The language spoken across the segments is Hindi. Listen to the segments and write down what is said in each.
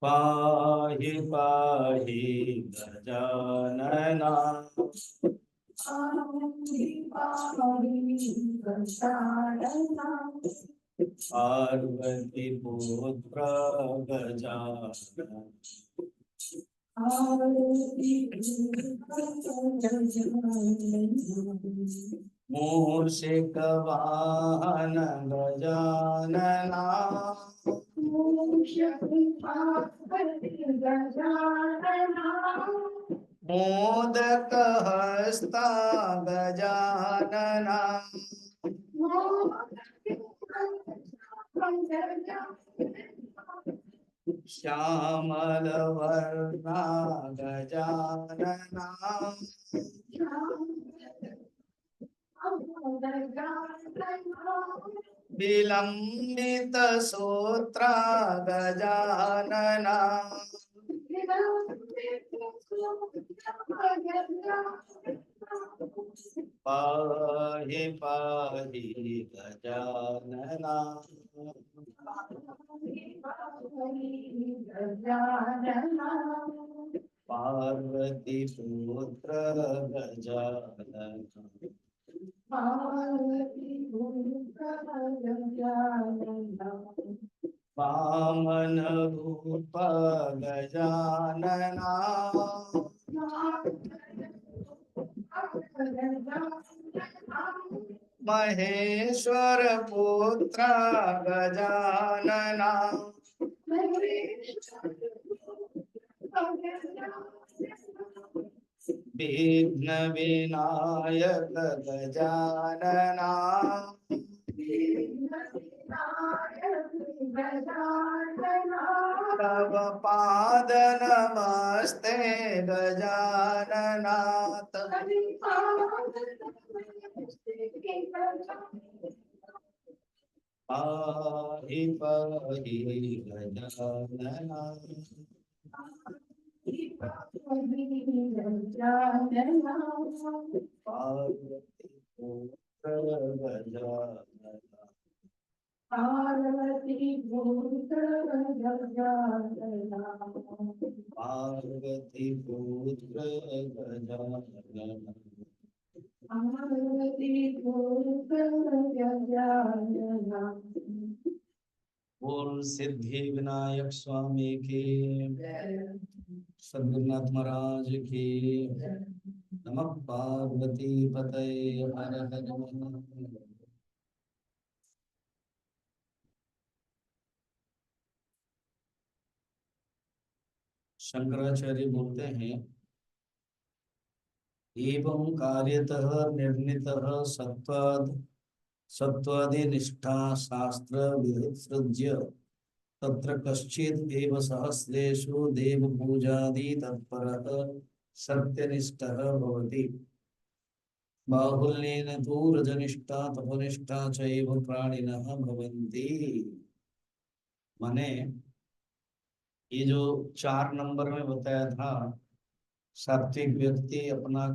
पाहि पाहि गजानना पार्वती पुत्र गजानन मूषिक वाहन गजानना मोदक हस्ता गजानना श्यामल वर्णा गजानना विलंबित सूत्र गजानना पाहि पाहि गजानना पार्वती पुत्र गजानना वामन रूप गजानना महेश्वर पुत्र गजानना विघ्न विनायक गजानना तव पाद नमस्ते गजानना पाहि पाहि गजानना पार्वती पुत्र गजानना पार्वती पुत्र गजानना पार्वती पुत्र गजानना पार्वती पुत्र गजानना। बोल सिद्धि विनायक स्वामी की, सद्गुरुनाथ महाराज की। नमः पार्वती पतये हर हर महादेव। शंकराचार्य बोलते हैं, एवं कार्यतः निर्णीतः सत्वादि निष्ठा शास्त्र विसृज्य तत्र कश्चित् एव सहस्रेषु देव पूजादि तत्परः सत्यनिष्ठः भवति। बाहुल्येन तु रजनिष्ठा तपनिष्ठा चैव प्राणिनः भवन्ति। माने ये जो 4 नंबर में बताया था, सात्विक व्यक्ति अपना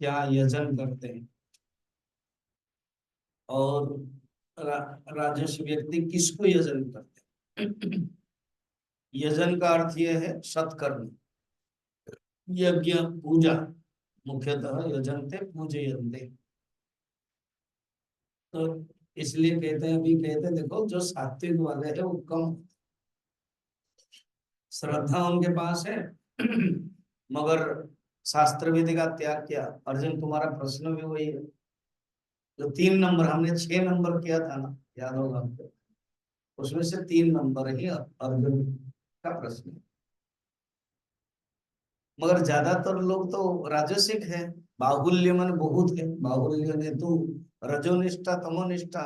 क्या यजन करते हैं और राजस व्यक्ति किसको यजन करते हैं। यजन का अर्थ यह है सत्कर्म, यज्ञ पूजा, मुख्यतः यजनते पूजयन्ते। तो इसलिए कहते हैं, अभी कहते हैं देखो जो सात्विक वाले हैं वो कम श्रद्धा उनके पास है मगर शास्त्र विधि का त्याग किया। अर्जुन तुम्हारा प्रश्न भी वही है जो 3 नंबर हमने 6 नंबर किया था ना, याद होगा आपको, उसमें से 3 नंबर ही अर्जुन का प्रश्न है। मगर ज्यादातर लोग तो राजसिक है, बाहुल्य मन बहुत है, बाहुल्य ने तो रजोनिष्ठा तमोनिष्ठा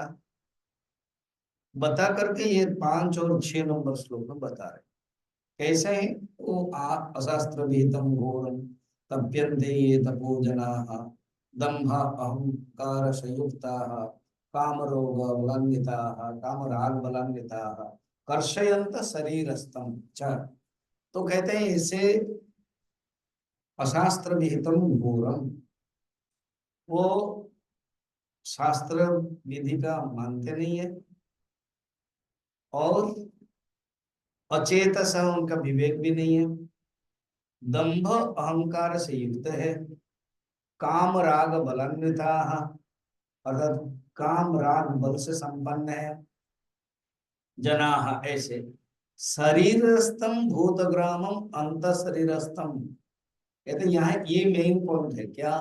बता करके ये 5 और 6 नंबर श्लोक में बता रहे कैसे है। वो अशास्त्र विहितम घोरम तप्यन्ते ये तपो जनाः दम्भ अहंकार संयुक्ताः कामरोग बलान्विताः कामराग बलान्विताः कर्षयन्त शरीरस्थम च। तो कहते हैं इसे अशास्त्र विहितम घोरम, वो शास्त्र विधि का मानते नहीं है और अचेतस, उनका विवेक भी नहीं है, दंभ अहंकार से युक्त है, काम राग बलान्विता, अर्थात काम राग बल से संपन्न है, जनाः ऐसे, शरीरस्थम भूतग्रामम अंत शरीरस्थम, कहते यहाँ ये मेन पॉइंट है क्या,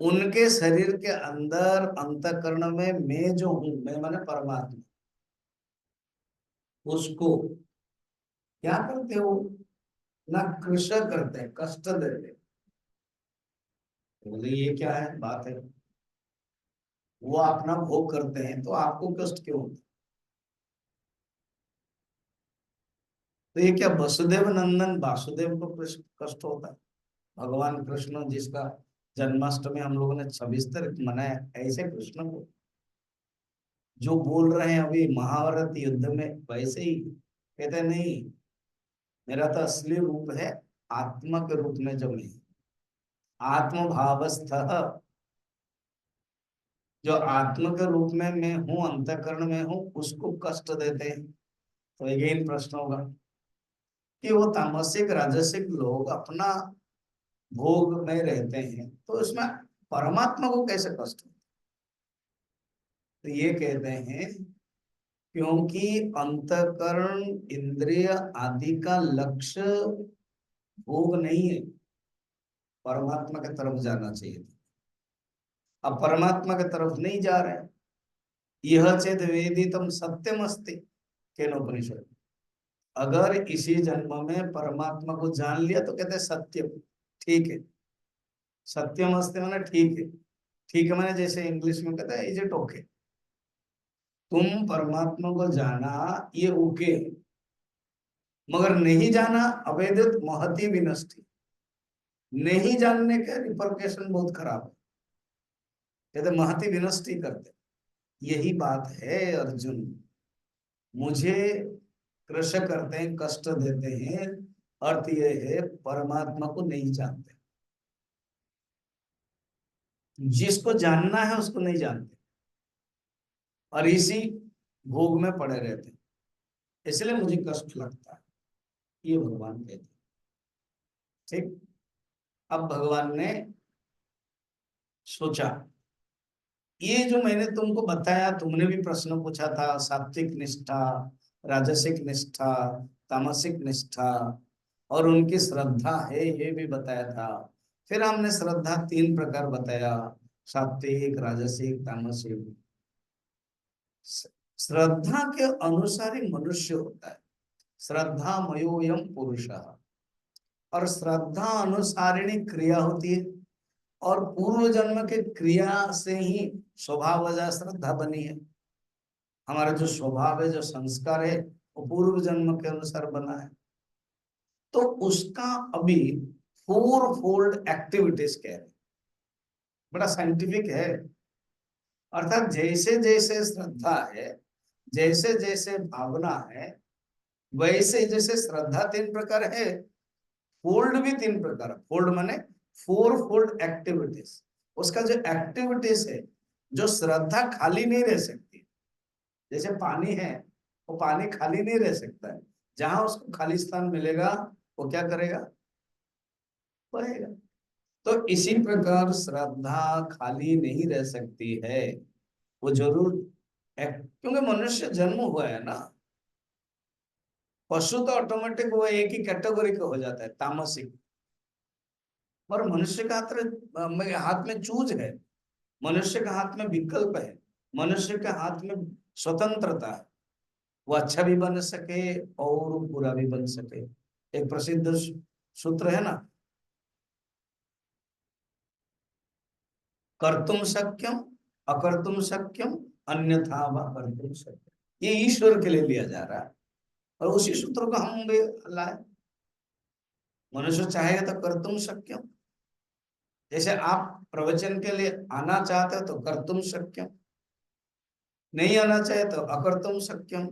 उनके शरीर के अंदर अंतःकरण में मैं जो हूं, मैं माने परमात्मा, उसको क्या करते हो ना, कृष करते हैं, कष्ट देते हैं। बोले ये क्या है बात है, वो अपना भोग करते हैं तो आपको कष्ट क्यों होता है? तो ये क्या वसुदेव नंदन वासुदेव को कष्ट होता है? भगवान कृष्ण जिसका जन्माष्टमी हम लोगों ने 26 तारीख मनाया, ऐसे कृष्ण को जो बोल रहे हैं अभी महाभारत युद्ध में वैसे ही कहते नहीं, मेरा तो असली रूप है आत्मा के रूप में, जो मैं आत्म भावस्थ, जो आत्मा के रूप में मैं हूँ, अंतःकरण में हूँ, उसको कष्ट देते हैं। तो अगेन प्रश्न होगा कि वो तामसिक राजसिक लोग अपना भोग में रहते हैं तो इसमें परमात्मा को कैसे कष्ट हो? तो ये कहते हैं क्योंकि अंतःकरण इंद्रिय आदि का लक्ष्य भोग नहीं है, परमात्मा की तरफ जाना चाहिए था। अब परमात्मा की तरफ नहीं जा रहे हैं। यह चेत वेदितम सत्यम अस्ति, केनोपनिषद, अगर इसी जन्म में परमात्मा को जान लिया तो कहते हैं सत्यम, ठीक है, सत्यम अस्ति माने ठीक है, ठीक है माने जैसे इंग्लिश में कहते हैं इज इट ओके, तुम परमात्मा को जाना ये ओके है, मगर नहीं जाना अवैधित महति विनष्टि, नहीं जानने के रिपरकेशन बहुत खराब है, कहते महति विनष्टि करते। यही बात है अर्जुन, मुझे कृष्ण करते हैं, कष्ट देते हैं, अर्थ यह है परमात्मा को नहीं जानते, जिसको जानना है उसको नहीं जानते और इसी भोग में पड़े रहते हैं, इसलिए मुझे कष्ट लगता है, ये भगवान कहते हैं। ठीक, अब भगवान ने सोचा ये जो मैंने तुमको बताया, तुमने भी प्रश्न पूछा था, सात्विक निष्ठा, राजसिक निष्ठा, तामसिक निष्ठा, और उनकी श्रद्धा है ये भी बताया था। फिर हमने श्रद्धा 3 प्रकार बताया, सात्विक, राजसिक, तामसिक। श्रद्धा के अनुसार ही मनुष्य होता है, श्रद्धा मयोयम पुरुषः, और श्रद्धा अनुसारिणी क्रिया होती है, और पूर्व जन्म के क्रिया से ही स्वभाव वजह श्रद्धा बनी है। हमारा जो स्वभाव है, जो संस्कार है, वो पूर्व जन्म के अनुसार बना है। तो उसका अभी 4 फोल्ड एक्टिविटीज कह रहे, बड़ा साइंटिफिक है। अर्थात जैसे जैसे श्रद्धा है, जैसे जैसे भावना है, वैसे जैसे श्रद्धा 3 प्रकार है, फोल्ड भी 3 प्रकार है। फोल्ड माने 4 फोल्ड एक्टिविटीज। उसका जो एक्टिविटीज है, जो श्रद्धा खाली नहीं रह सकती, जैसे पानी है, वो पानी खाली नहीं रह सकता है, जहां उसको खाली स्थान मिलेगा वो क्या करेगा, बहेगा। तो इसी प्रकार श्रद्धा खाली नहीं रह सकती है, वो जरूर क्योंकि मनुष्य जन्म हुआ है ना, पशु तो ऑटोमेटिक वो एक ही कैटेगरी का हो जाता है, तामसिक। और मनुष्य का हाथ में चूज है, मनुष्य के हाथ में विकल्प है, मनुष्य के हाथ में स्वतंत्रता है, वो अच्छा भी बन सके और बुरा भी बन सके। एक प्रसिद्ध सूत्र है ना, कर्तुम शक्यम अकर्तुम शक्यम अन्यथा वा कर्तुम शक्यम, ये ईश्वर के लिए लिया जा रहा है, और उसी सूत्र को हम भी लाए। मनुष्य चाहेगा तो कर्तुम शक्यम, जैसे आप प्रवचन के लिए आना चाहते हो तो कर्तुम शक्यम, नहीं आना चाहे तो अकर्तुम शक्यम।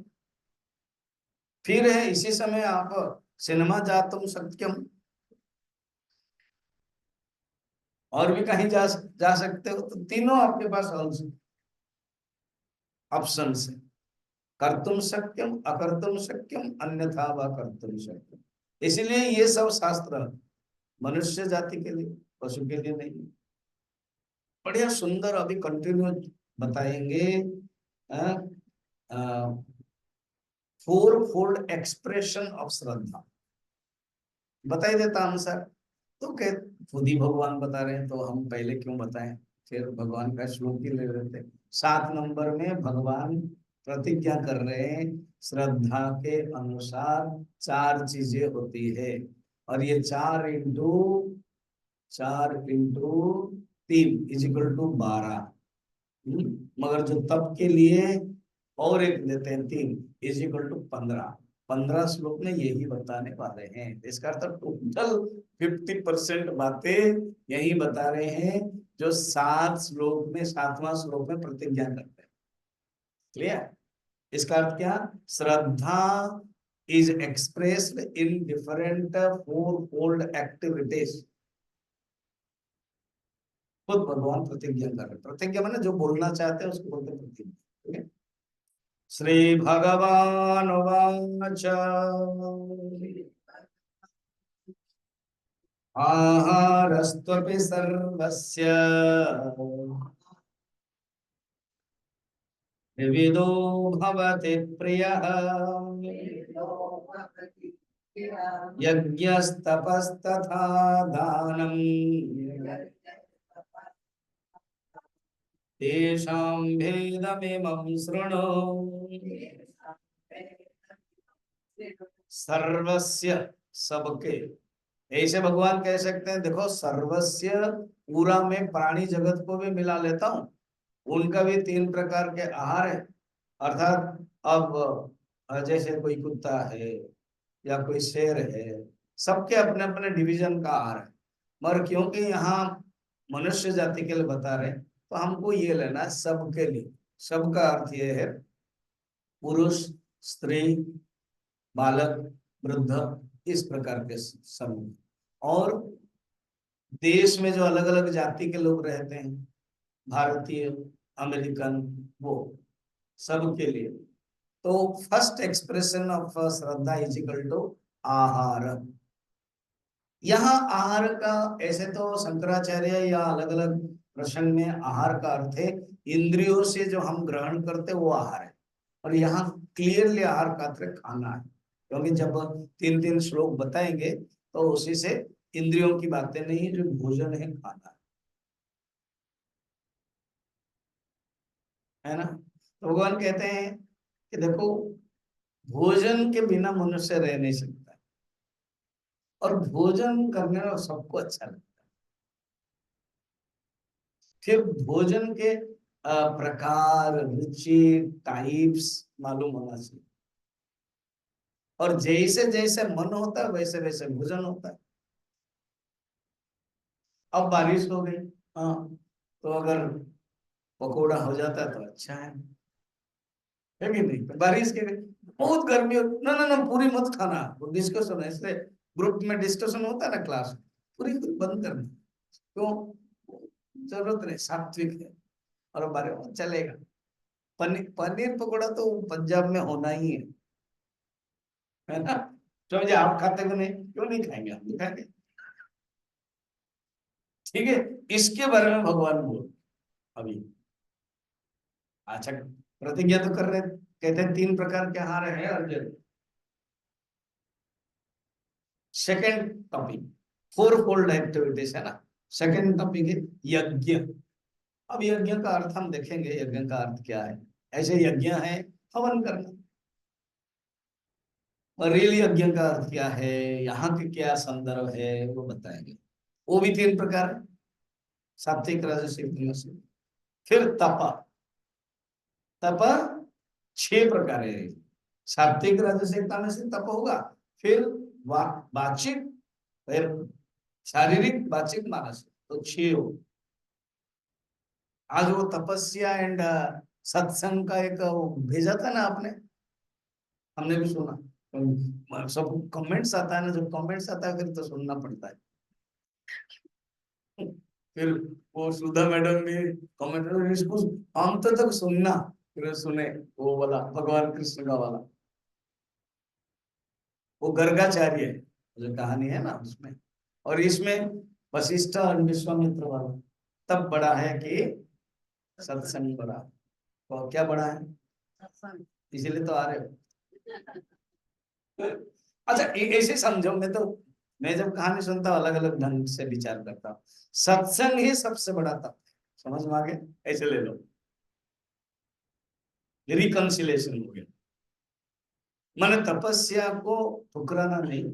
फिर है इसी समय आप सिनेमा जातुम शक्यम, और भी कहीं जा सकते हो, तो तीनों आपके पास ऑप्शन है। कर्तुम शक्यम अकर्तुम शक्यम अन्यथा वा कर्तुम शक्यम। इसलिए ये सब शास्त्र मनुष्य जाति के लिए, पशु के लिए नहीं। बढ़िया सुंदर अभी कंटिन्यू बताएंगे। फोर फोल्ड एक्सप्रेशन ऑफ श्रद्धा बताई देता आंसर। तो कह खुद ही भगवान बता रहे हैं तो हम पहले क्यों बताएं, फिर भगवान का श्लोक ही ले लेते। 7 नंबर में भगवान प्रतिज्ञा कर रहे हैं श्रद्धा के अनुसार 4 चीजें होती है, और ये 4 इंटू 3 मगर जो तप के लिए और एक देते हैं 3 = 15। 15 श्लोक में यही बताने वाले हैं। इसका अर्थ टोटल 50% बातें यही बता रहे हैं जो 7वां श्लोक में प्रतिज्ञा करते हैं। क्लियर? इसका अर्थ क्या? Shraddha is expressed in different fourfold activities. खुद भगवान प्रतिज्ञा कर रहे हैं। प्रतिज्ञा माने जो बोलना चाहते हैं उसको बोलते हैं प्रतिज्ञा। ठीक है? श्री भगवान वाच आहारस्त्वपि सर्वस्य विविधो भवति प्रियः यज्ञस्तपस्तथा दानम् तेषां भेदमिमं शृणु। सर्वस्य सबके, ऐसे भगवान कह सकते हैं देखो सर्वस्य पूरा में प्राणी जगत को भी मिला लेता हूं, उनका भी 3 प्रकार के आहार है। अर्थात अब जैसे कोई कुत्ता है या कोई शेर है, सबके अपने अपने डिवीजन का आहार है। मगर क्योंकि यहाँ मनुष्य जाति के लिए बता रहे हैं तो हमको ये लेना है सबके लिए। सबका अर्थ ये है पुरुष, स्त्री, बालक, वृद्ध, इस प्रकार के समूह। और देश में जो अलग अलग जाति के लोग रहते हैं, भारतीय, अमेरिकन, वो सबके लिए। तो फर्स्ट एक्सप्रेशन ऑफ श्रद्धा इज इक्वल टू आहार। यहाँ आहार का ऐसे तो शंकराचार्य या अलग अलग प्रसंग में आहार का अर्थ है इंद्रियों से जो हम ग्रहण करते वो आहार है, और यहाँ क्लियरली आहार का अर्थ खाना है। क्योंकि जब 3 श्लोक बताएंगे तो उसी से इंद्रियों की बातें नहीं, जो भोजन है खाना है ना। तो भगवान कहते हैं कि देखो भोजन के बिना मनुष्य रह नहीं सकता, और भोजन करने में सबको अच्छा लगता है। फिर भोजन के प्रकार, रुचि, टाइप्स मालूम होना चाहिए, और जैसे जैसे मन होता है वैसे वैसे भोजन होता है। अब बारिश हो गई, हाँ, तो अगर पकोड़ा हो जाता है तो अच्छा है कि नहीं। तो बारिश के बहुत गर्मी हो, ना ना ना पूरी मत खाना, वो डिस्कशन है इसलिए ग्रुप में डिस्कशन होता है ना क्लास, पूरी बंद करना। क्यों? जरूरत नहीं, सात्विक है। और बारे में चलेगा। पनीर पनीर पकोड़ा तो पंजाब में होना ही है ना। तो मुझे आप खाते हो नहीं, क्यों नहीं खाएंगे, हम भी खाएंगे। ठीक है, इसके बारे में भगवान बोल अभी। अच्छा, प्रतिज्ञा तो कर रहे, कहते हैं 3 प्रकार के आहार है Arjun. Second topic four fold activities है ना। सेकेंड टॉपिक है यज्ञ। अब यज्ञ का अर्थ हम देखेंगे, यज्ञ का अर्थ क्या है। ऐसे यज्ञ है हवन करना, और रियल यज्ञ का अर्थ क्या है, यहाँ के क्या संदर्भ है वो बताएंगे। वो भी 3 प्रकार है, सात्विक, राजसिक, तामसिक। फिर तप। तप 6 प्रकार है। सात्विक, राजसिक, तामसिक तप होगा। फिर वाचिक, फिर शारीरिक, वाचिक, मानसिक, तो 6 हो। आज वो तपस्या एंड सत्संग का एक वो भेजा था ना आपने, हमने भी सुना। सब कमेंट्स आता है ना, जब कमेंट्स आता है फिर तो सुनना पड़ता है। फिर वो सुधा मैडम भी कमेंट, इसको अंत तक सुनना, फिर सुने वो वाला भगवान कृष्ण का वाला, वो गर्गाचार्य है जो कहानी है ना उसमें, और इसमें वशिष्ठ और विश्वामित्र वाला। तब बड़ा है कि सत्संग बड़ा, तो क्या बड़ा है, इसीलिए तो आ रहे हो। अच्छा ऐसे समझो, मैं जब कहानी सुनता हूँ अलग अलग ढंग से विचार करता हूँ। सत्संग ही सबसे बड़ा तप, समझ में आ गया, ऐसे ले लो, रिकंसिलेशन हो गया। माने तपस्या को ठुकराना नहीं,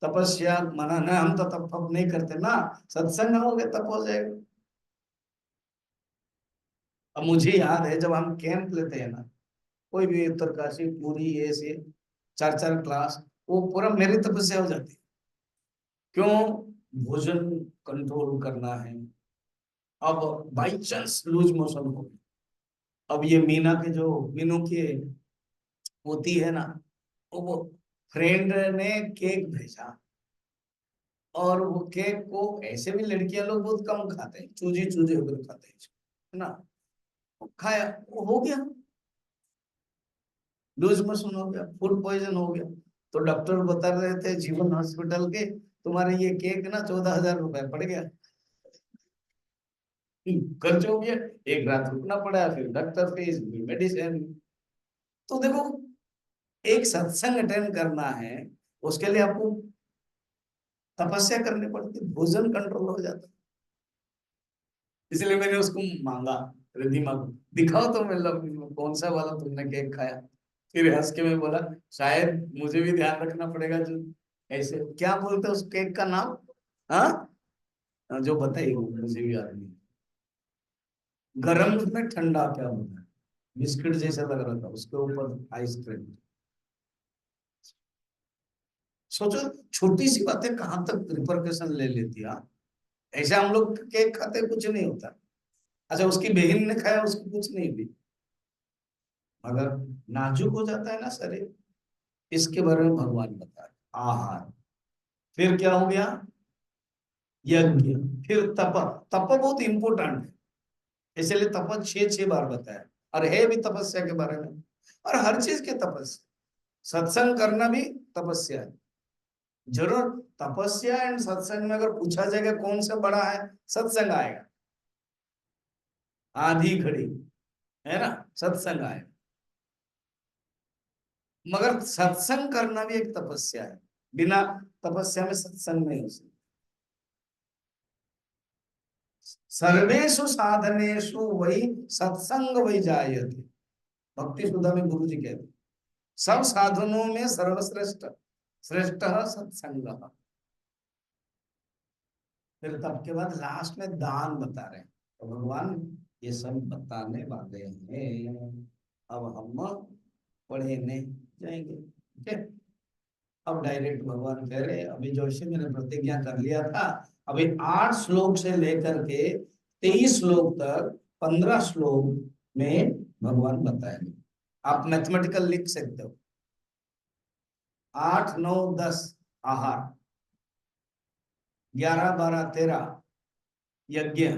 तपस्या मना ना, हम तो तप वप नहीं करते ना, सत्संग हो गए तप हो जाएगा। अब मुझे याद है जब हम कैंप लेते हैं ना, कोई भी उत्तरकाशी पूरी ऐसे 4 4 क्लास, वो पूरा मेरी तपस्या हो जाती है। क्यों, भोजन कंट्रोल करना है। अब बाई चांस लूज मोशन हो गया, अब ये मीना के जो मीनू की होती है ना, वो फ्रेंड ने केक भेजा, और वो केक को ऐसे भी लड़कियां लोग बहुत कम खाते हैं, चूजी चूजे होकर खाते हैं, है ना। वो खाया, वो हो गया, लूज मोशन हो गया, फूड पॉइजन हो गया। तो डॉक्टर बता रहे थे जीवन हॉस्पिटल के, तुम्हारे ये केक ना 14,000 रुपए पड़ गया, खर्च हो गया, एक रात रुकना पड़ा, फिर डॉक्टर फीस, मेडिसिन। तो देखो, एक सत्संग अटेंड करना है, उसके लिए आपको तपस्या करनी पड़ती है, भोजन कंट्रोल हो जाता है। इसलिए मैंने उसको मांगा, रिद्धिमा को, दिखाओ तो मतलब कौन सा वाला तुमने केक खाया। फिर हंस के मैं बोला, शायद मुझे भी ध्यान रखना पड़ेगा, जो ऐसे क्या बोलते हैं उस केक का नाम, हाँ, जो बताइए मुझे भी याद नहीं। गरम में ठंडा क्या होता है, बिस्किट जैसा लग रहा था, उसके ऊपर आइसक्रीम। सोचो, छोटी सी बातें कहां तक रिपरकशन ले लेती है, हाँ? ऐसे हम लोग केक खाते कुछ नहीं होता। अच्छा, उसकी बहन ने खाया, उसको कुछ नहीं हुई, मगर नाजुक हो जाता है ना शरीर, इसके बारे में भगवान बताए। आहार, फिर क्या हो गया, यज्ञ, फिर तप। तप बहुत इंपोर्टेंट है, इसलिए तप 6 6 बार बताया, और है भी तपस्या के बारे में, और हर चीज के तपस्या, सत्संग करना भी तपस्या है। जरूर तपस्या एंड सत्संग में अगर पूछा जाएगा कौन सा बड़ा है, सत्संग आएगा, आधी घड़ी, है ना, सत्संग आएगा। मगर सत्संग करना भी एक तपस्या है, बिना तपस्या में सत्संग नहीं हो सकता। सर्वेषु साधनेषु वही सत्संग वही जायते, भक्ति सुधा में गुरु जी कहते, सब साधनों में सर्वश्रेष्ठ, श्रेष्ठ सत्संग। फिर तब के बाद लास्ट में दान बता रहे हैं, तो भगवान ये सब बताने वाले हैं। अब हम पढ़ने जाएंगे, ठीक है। अब डायरेक्ट भगवान कह रहे हैं, अभी जो से मैंने प्रतिज्ञा कर लिया था, अभी 8 श्लोक से लेकर के 23 श्लोक तक, 15 श्लोक में भगवान बताएंगे। आप मैथमेटिकल लिख सकते हो, 8 9 10 आहार, 11 12 13 यज्ञ,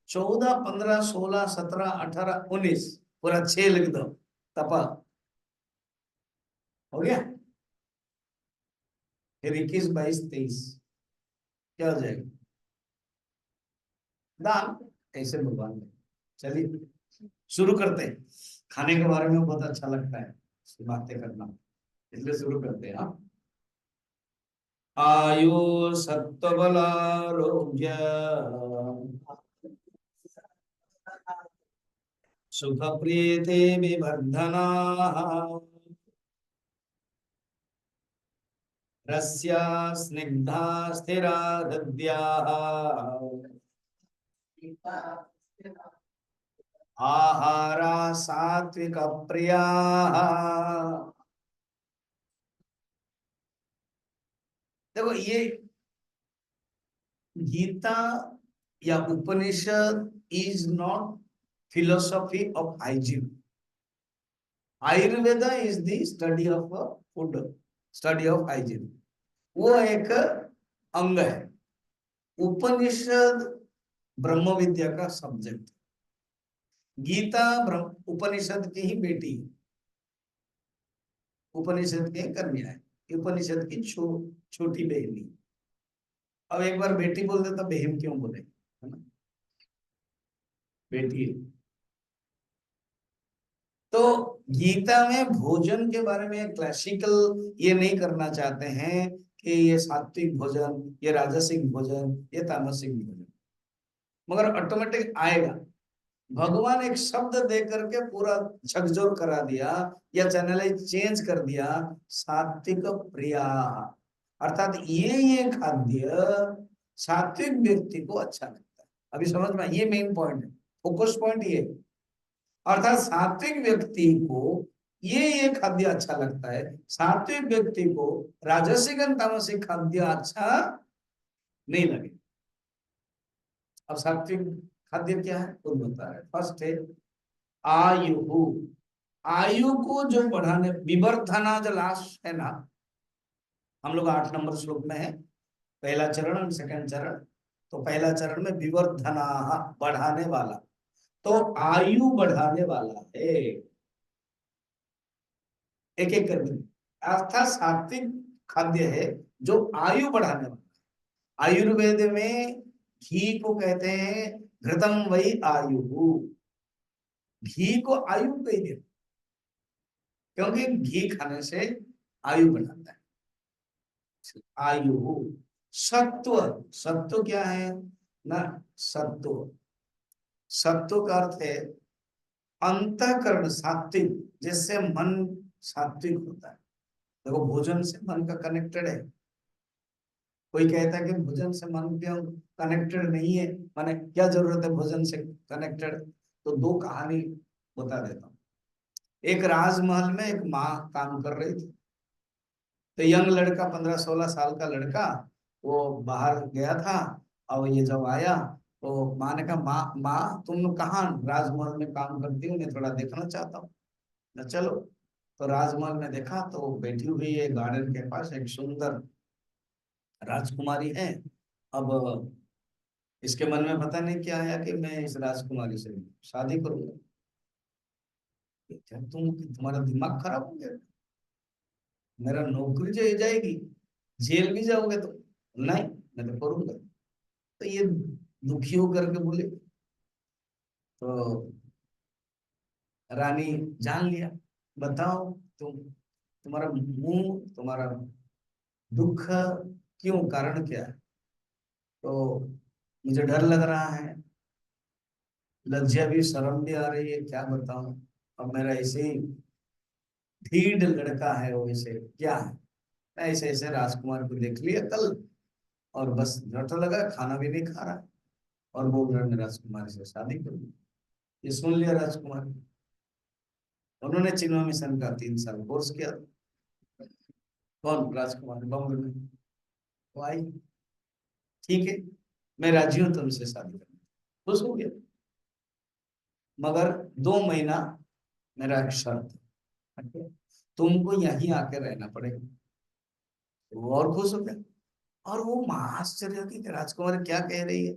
14 15 16 17 18 19, पूरा 6 लिख दो, तपा, हो गया। फिर 21 22 23 क्या हो जाएगा, दान। ऐसे भगवान ने, चलिए शुरू करते हैं। खाने के बारे में बहुत अच्छा लगता है बातें करना, इसलिए शुरू करते हैं। हाँ, आयु सत्व बल आरोग्य सुख प्रीति विवर्धना रस्या स्निग्धा स्थिरा हृदया आहारा सात्विक प्रिया। देखो ये गीता या Upanishad is not philosophy of hygiene. Ayurveda is the study of food, study of hygiene, वो एक अंग है। उपनिषद ब्रह्म विद्या का सब्जेक्ट, गीता ब्रह्म उपनिषद की ही बेटी, उपनिषद की कन्या है, उपनिषद की छोटी बहनी। अब एक बार बेटी बोल दे तो बहन क्यों बोले, है ना, बेटी है। तो गीता में भोजन के बारे में क्लासिकल ये नहीं करना चाहते हैं कि ये सात्विक भोजन, ये राजसिक भोजन, ये तामसिक भोजन, मगर ऑटोमेटिक आएगा। भगवान एक शब्द दे करके पूरा झकझोर करा दिया या चैनलाइज चेंज कर दिया, सात्विक प्रिया, अर्थात ये खाद्य सात्विक व्यक्ति को अच्छा लगता है। अभी समझ में, ये मेन पॉइंट है, फोकस पॉइंट ये, अर्थात सात्विक व्यक्ति को ये खाद्य अच्छा लगता है, सात्विक व्यक्ति को राजसिक और तामसिक खाद्य अच्छा नहीं लगे। अब सात्विक खाद्य क्या है वो बता रहे। फर्स्ट है आयु, आयु को जो बढ़ाने, विवर्धना जो लास्ट है ना, हम लोग 8 नंबर श्लोक में है, पहला चरण और सेकंड चरण। तो पहला चरण में विवर्धना, बढ़ाने वाला, तो आयु बढ़ाने वाला है, एक एक करके। अर्थात सात्विक खाद्य है जो आयु बढ़ाने वाला। आयुर्वेद में घी को कहते हैं घृतम वही आयु, घी को आयु कही देते, क्योंकि घी खाने से आयु बढ़ाता है। आयु, सत्व, सत्व क्या है ना, सत्व, सत्व का अर्थ है अंतःकरण सात्विक, जिससे मन सात्विक होता है। देखो भोजन से मन का कनेक्टेड है। कोई कहता है कि भोजन से मन क्यों कनेक्टेड नहीं है, माने क्या जरूरत है भोजन से कनेक्टेड, तो दो कहानी बता देता हूँ। एक राजमहल में एक माँ काम कर रही थी, तो यंग लड़का 15-16 साल का लड़का वो बाहर गया था, और ये जब आया तो माँ ने कहा, माँ माँ तुम कहाँ राजमहल में काम करती हो, मैं थोड़ा देखना चाहता हूँ। ना चलो, तो राजमहल में देखा तो बैठी हुई है गार्डन के पास एक सुंदर राजकुमारी है। अब इसके मन में पता नहीं क्या आया कि मैं इस राजकुमारी से शादी करूंगा। क्या तुम्हारा दिमाग खराब हो गया, मेरा नौकरी जो जाएगी, जेल भी जाओगे तो, नहीं मैं तो करूंगा। तो ये दुखी होकर के बोले, तो रानी जान लिया, बताओ तुम्हारा मुंह, तुम्हारा दुख क्यों, कारण क्या है। तो मुझे डर लग रहा है, लज्जा भी, शर्म भी आ रही है, क्या बताऊं। अब मेरा ऐसे ही ढीठ लड़का है, वो ऐसे क्या है, ऐसे ऐसे राजकुमार को देख लिया कल, और बस रट लगा, खाना भी नहीं खा रहा, और बोल रहा मैं राजकुमारी से शादी करूंगी। ये सुन लिया राजकुमार, उन्होंने चिन्वा मिशन का 3 साल कोर्स किया। कौन, राजकुमार बम्बे में। वो आई, ठीक है मैं राजी हूँ तुमसे शादी करने, खुश हो गया, मगर 2 महीना मेरा एक शर्त है, तुमको यहीं आके रहना पड़ेगा। वो और खुश हो गया, और वो माँ आश्चर्य की राजकुमारी क्या कह रही है,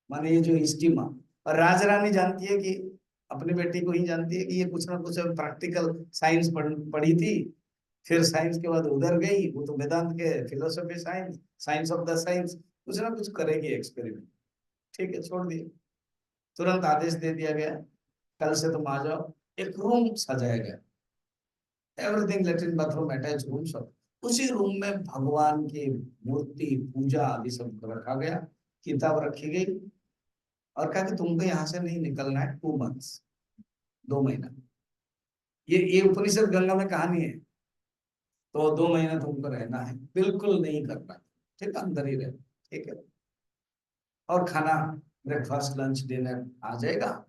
माने ये जो इसकी माँ, और राजरानी जानती है कि अपनी बेटी को ही जानती है कि ये कुछ ना कुछ प्रैक्टिकल साइंस पढ़ी थी, फिर साइंस के बाद उधर गई, वो तो वेदांत के philosophy science, science of the science, कुछ ना कुछ करेगी एक्सपेरिमेंट। ठीक है, छोड़ दिए। तुरंत आदेश दे दिया गया, कल से तुम आ जाओ। एक रूम सजाया गया, everything, latrine bathroom attach room सब। उसी रूम में भगवान की मूर्ति, पूजा आदि सब रखा गया, किताब रखी गई, और कहा कि तुमको यहाँ से नहीं निकलना है 2 मंथ्स, 2 महीना। ये उपनिषद गंगा में कहानी है। तो 2 महीना तुमको रहना है, बिल्कुल नहीं करना, ठीक, अंदर ही रहे, ठीक है। और खाना, ब्रेकफास्ट लंच डिनर आ जाएगा।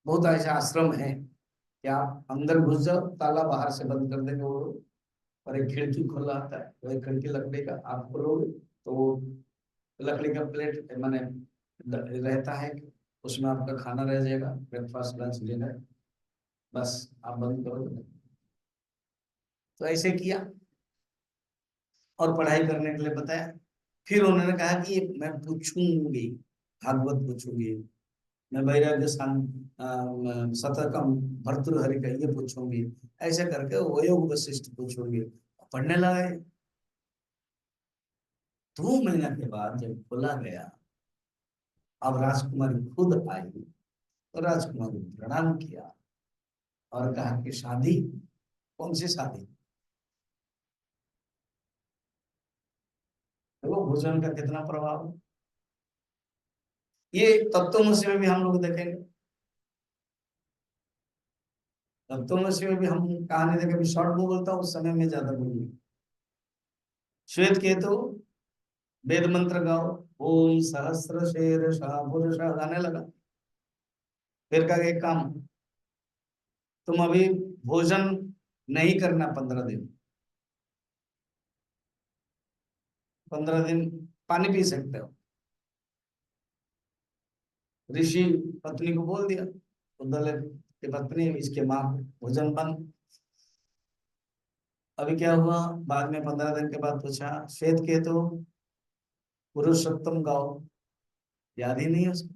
बहुत ऐसे आश्रम है कि आप अंदर घुस जाओ, ताला बाहर से बंद कर देंगे वो लोग, और एक खिड़की खुला आता है, वो एक खिड़की लकड़ी का, आप खोलोगे तो वो लकड़ी का प्लेट माने रहता है, उसमें आपका खाना रह जाएगा, ब्रेकफास्ट लंच डिनर, बस आप बंद करोगे। तो ऐसे किया, और पढ़ाई करने के लिए बताया। फिर उन्होंने कहा कि मैं पूछूंगी, भागवत पूछूंगी, मैं वैराग्य शतकम भर्तृहरि का ये पूछूंगी, ऐसे करके वो योग वशिष्ठ पूछूंगी। पढ़ने लगा। 2 महीने के बाद जब खोला गया, अब राजकुमारी खुद आई, तो राजकुमारी ने प्रणाम किया और कहा कि शादी, कौन सी शादी? देखो भोजन का कितना प्रभाव है। ये तत्वमसी में भी हम लोग देखेंगे। तत्वमसी में भी हम कहानी देखें, शॉर्ट में बोलता हूँ, उस समय में ज्यादा बोलूंगी। श्वेत केतु वेद मंत्र गाओ, ओम सहस्र शेर पुरुष गाने लगा। फिर का एक काम, तुम अभी भोजन नहीं करना 15 दिन। 15 दिन पानी पी सकते हो। ऋषि पत्नी को बोल दिया, उद्धव की पत्नी, इसके माँ, भोजन बंद। अभी क्या हुआ, बाद में 15 दिन के बाद पूछा, श्वेत केतु पुरुषोत्तम गाओ, याद ही नहीं है उसको।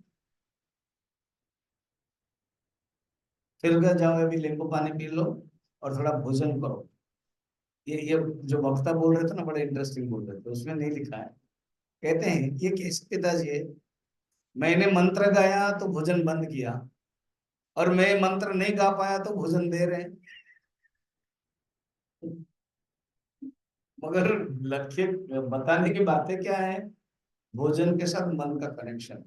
फिर कहा जाओ अभी नींबू पानी पी लो और थोड़ा भोजन करो। ये जो वक्ता बोल रहे थे ना, बड़े इंटरेस्टिंग बोल रहे थे, उसमें नहीं लिखा है। कहते हैं ये कैसे पिताजी है, मैंने मंत्र गाया तो भोजन बंद किया, और मैं मंत्र नहीं गा पाया तो भोजन दे रहे हैं। मगर लक्ष्य बताने की बातें क्या है, भोजन के साथ मन का कनेक्शन।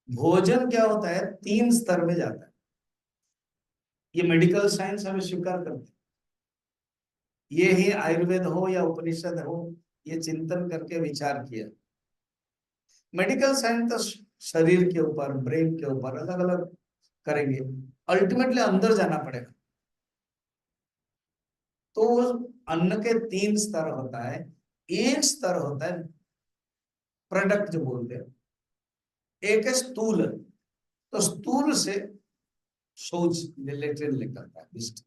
भोजन क्या होता है, 3 स्तर में जाता है। ये मेडिकल साइंस हमें स्वीकार करते हैं। ये ही आयुर्वेद हो या उपनिषद हो, ये चिंतन करके विचार किया। मेडिकल साइंस तो शरीर के ऊपर, ब्रेन के ऊपर अलग अलग करेंगे, अल्टीमेटली अंदर जाना पड़ेगा। तो अन्न के 3 स्तर होता है। एक स्तर होता है प्रोडक्ट जो बोलते हैं, एक है स्थूल। तो स्थूल से शौच रिलेटेड निकलता है विष्ट।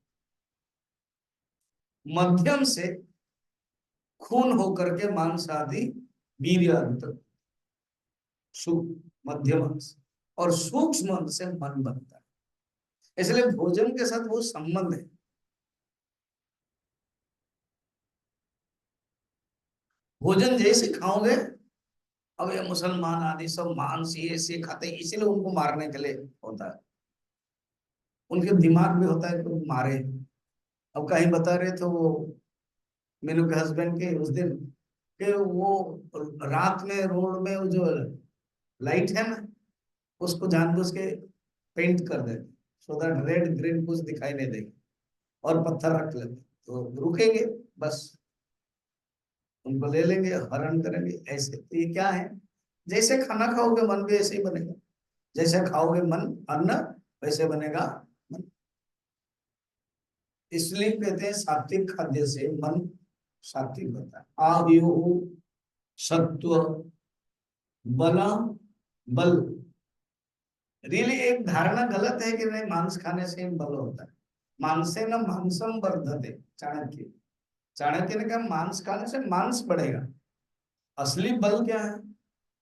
मध्यम से खून होकर के मांस आदि वीर्य अंत, मध्यम अंश, और सूक्ष्म अंश से मन बनता है। इसलिए भोजन के साथ वो संबंध है। भोजन जैसे खाओगे, अब ये मुसलमान आदि सब मांस ये से खाते हैं, इसीलिए उनको मारने के लिए होता है। उनके दिमाग में होता है कि मारे। अब कहीं बता रहे थे वो मेनू के हस्बैंड के उस दिन, कि वो रात में रोड में वो जो लाइट है ना, उसको जानबूझ के पेंट कर देते, सो दैट रेड ग्रीन कुछ दिखाई नहीं देगी, और पत्थर रख लेते, तो रुकेंगे बस, उनको ले लेंगे, हरण करेंगे। ऐसे तो ये क्या है, जैसे खाना खाओगे मन भी ऐसे ही बनेगा। जैसे खाओगे मन अन्न, वैसे बनेगा मन। इसलिए कहते हैं सात्विक खाद्य से मन सात्विक होता है। आयु सत्व बल बल। रियली एक धारणा गलत है कि नहीं मांस खाने से ही बल होता है। मांसे न मांसम वर्धते, चाणक्य। चाणक्य ने कहा मांस खाने से मांस बढ़ेगा। असली बल क्या है,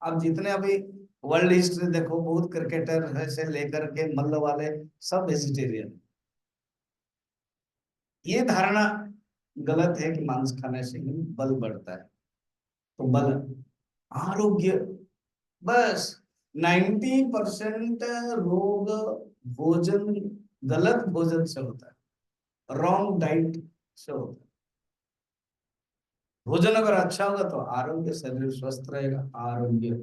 आप जितने अभी वर्ल्ड हिस्ट्री देखो, बहुत क्रिकेटर है से लेकर के मल्ल वाले सब वेजिटेरियन। ये धारणा गलत है कि मांस खाने से ही बल बढ़ता है। तो बल, आरोग्य, बस 90% रोग भोजन, गलत भोजन से होता है, रॉन्ग डाइट से होता है। भोजन अगर अच्छा होगा तो आरोग्य, शरीर स्वस्थ रहेगा, आरोग्य,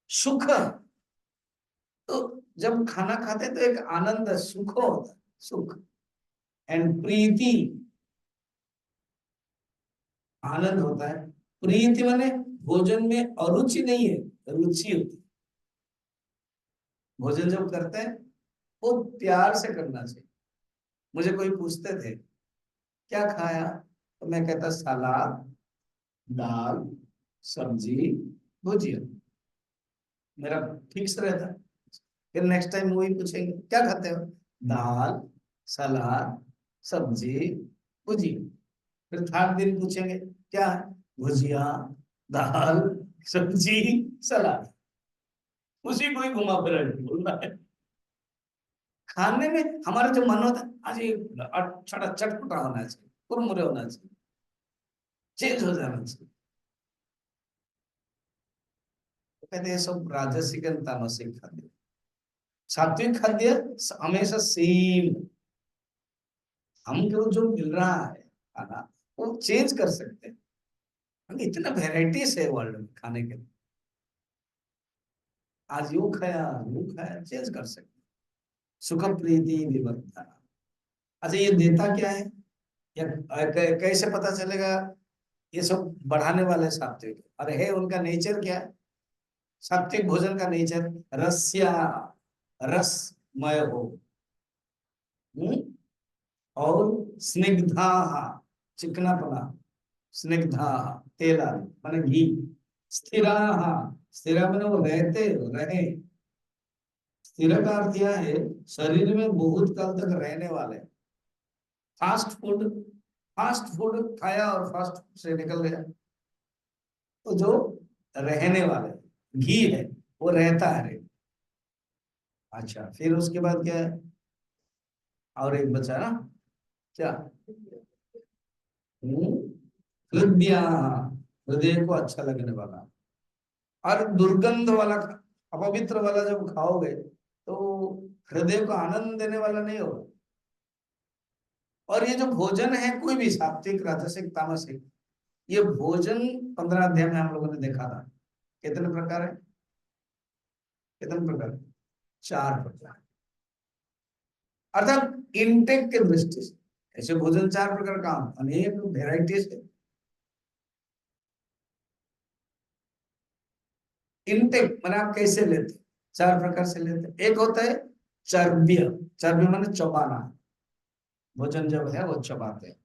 सुख। तो जब खाना खाते हैं तो एक आनंद, सुख होता है, सुख एंड प्रीति, आनंद होता है। प्रीति माने भोजन में अरुचि नहीं है, रुचि होती है। भोजन जब करते हैं वो प्यार से करना चाहिए। मुझे कोई पूछते थे क्या खाया, तो मैं कहता सलाद, दाल, सब्जी, भुजिया, मेरा फिक्स रहता है। फिर नेक्स्ट टाइम वही पूछेंगे क्या खाते हो, दाल, सलाद, सब्जी, भुजिया। फिर थर्ड दिन पूछेंगे क्या है, भुजिया, दाल, सब्जी, सलाद। उसी को ही घुमा फिरा के बोल रहा है। खाने में हमारा जो मन होता है, आज ये थोड़ा चटपटा होना चाहिए, कुरमुरे होना चाहिए, चेंज हो जाना चाहिए। तो कहते हैं सब राजसिक और तामसिक खाद्य। सात्विक खाद्य हमेशा सेम, हमको जो मिल रहा है खाना वो चेंज कर सकते हैं। इतना वेराइटीज है वर्ल्ड में खाने के लिए, आज वो खाया चेंज कर सकते हैं। सुख प्रीति विवर्धना। अच्छा ये देता क्या है, या कैसे पता चलेगा ये सब बढ़ाने वाले सात्विक? अरे है उनका नेचर क्या है, सात्विक भोजन का नेचर रस्या, रसमय हो। हम्म? और स्निग्धा, चिकनापना, स्निग्धा, तेला माने घी। स्थिरा, स्थिरा माने वो रहते रहे। स्थिर का अर्थ यह है शरीर में बहुत काल तक रहने वाले। फास्ट फूड, फास्ट फूड खाया और फास्ट फूड से निकल गया, तो जो रहने वाले घी है वो रहता है रे। अच्छा फिर उसके बाद क्या है, और एक बचा ना, क्या? हम्म, हृदय, हृदय को अच्छा लगने वाला। और दुर्गंध वाला, अपवित्र वाला जब खाओगे तो हृदय को आनंद देने वाला नहीं होगा। और ये जो भोजन है कोई भी सात्विक राजसिक तामसिक, ये भोजन 15 अध्याय में हम लोगों ने देखा था। कितने प्रकार है, कितने प्रकार? 4 प्रकार। अर्थात इनटेक के दृष्टि से ऐसे भोजन 4 प्रकार का, अनेक वेराइटीज है। इनटेक माने आप कैसे लेते, 4 प्रकार से लेते। एक होता है चर्ब्य, चर्ब्य माने चबाना, भोजन जब है वो चबाते हैं,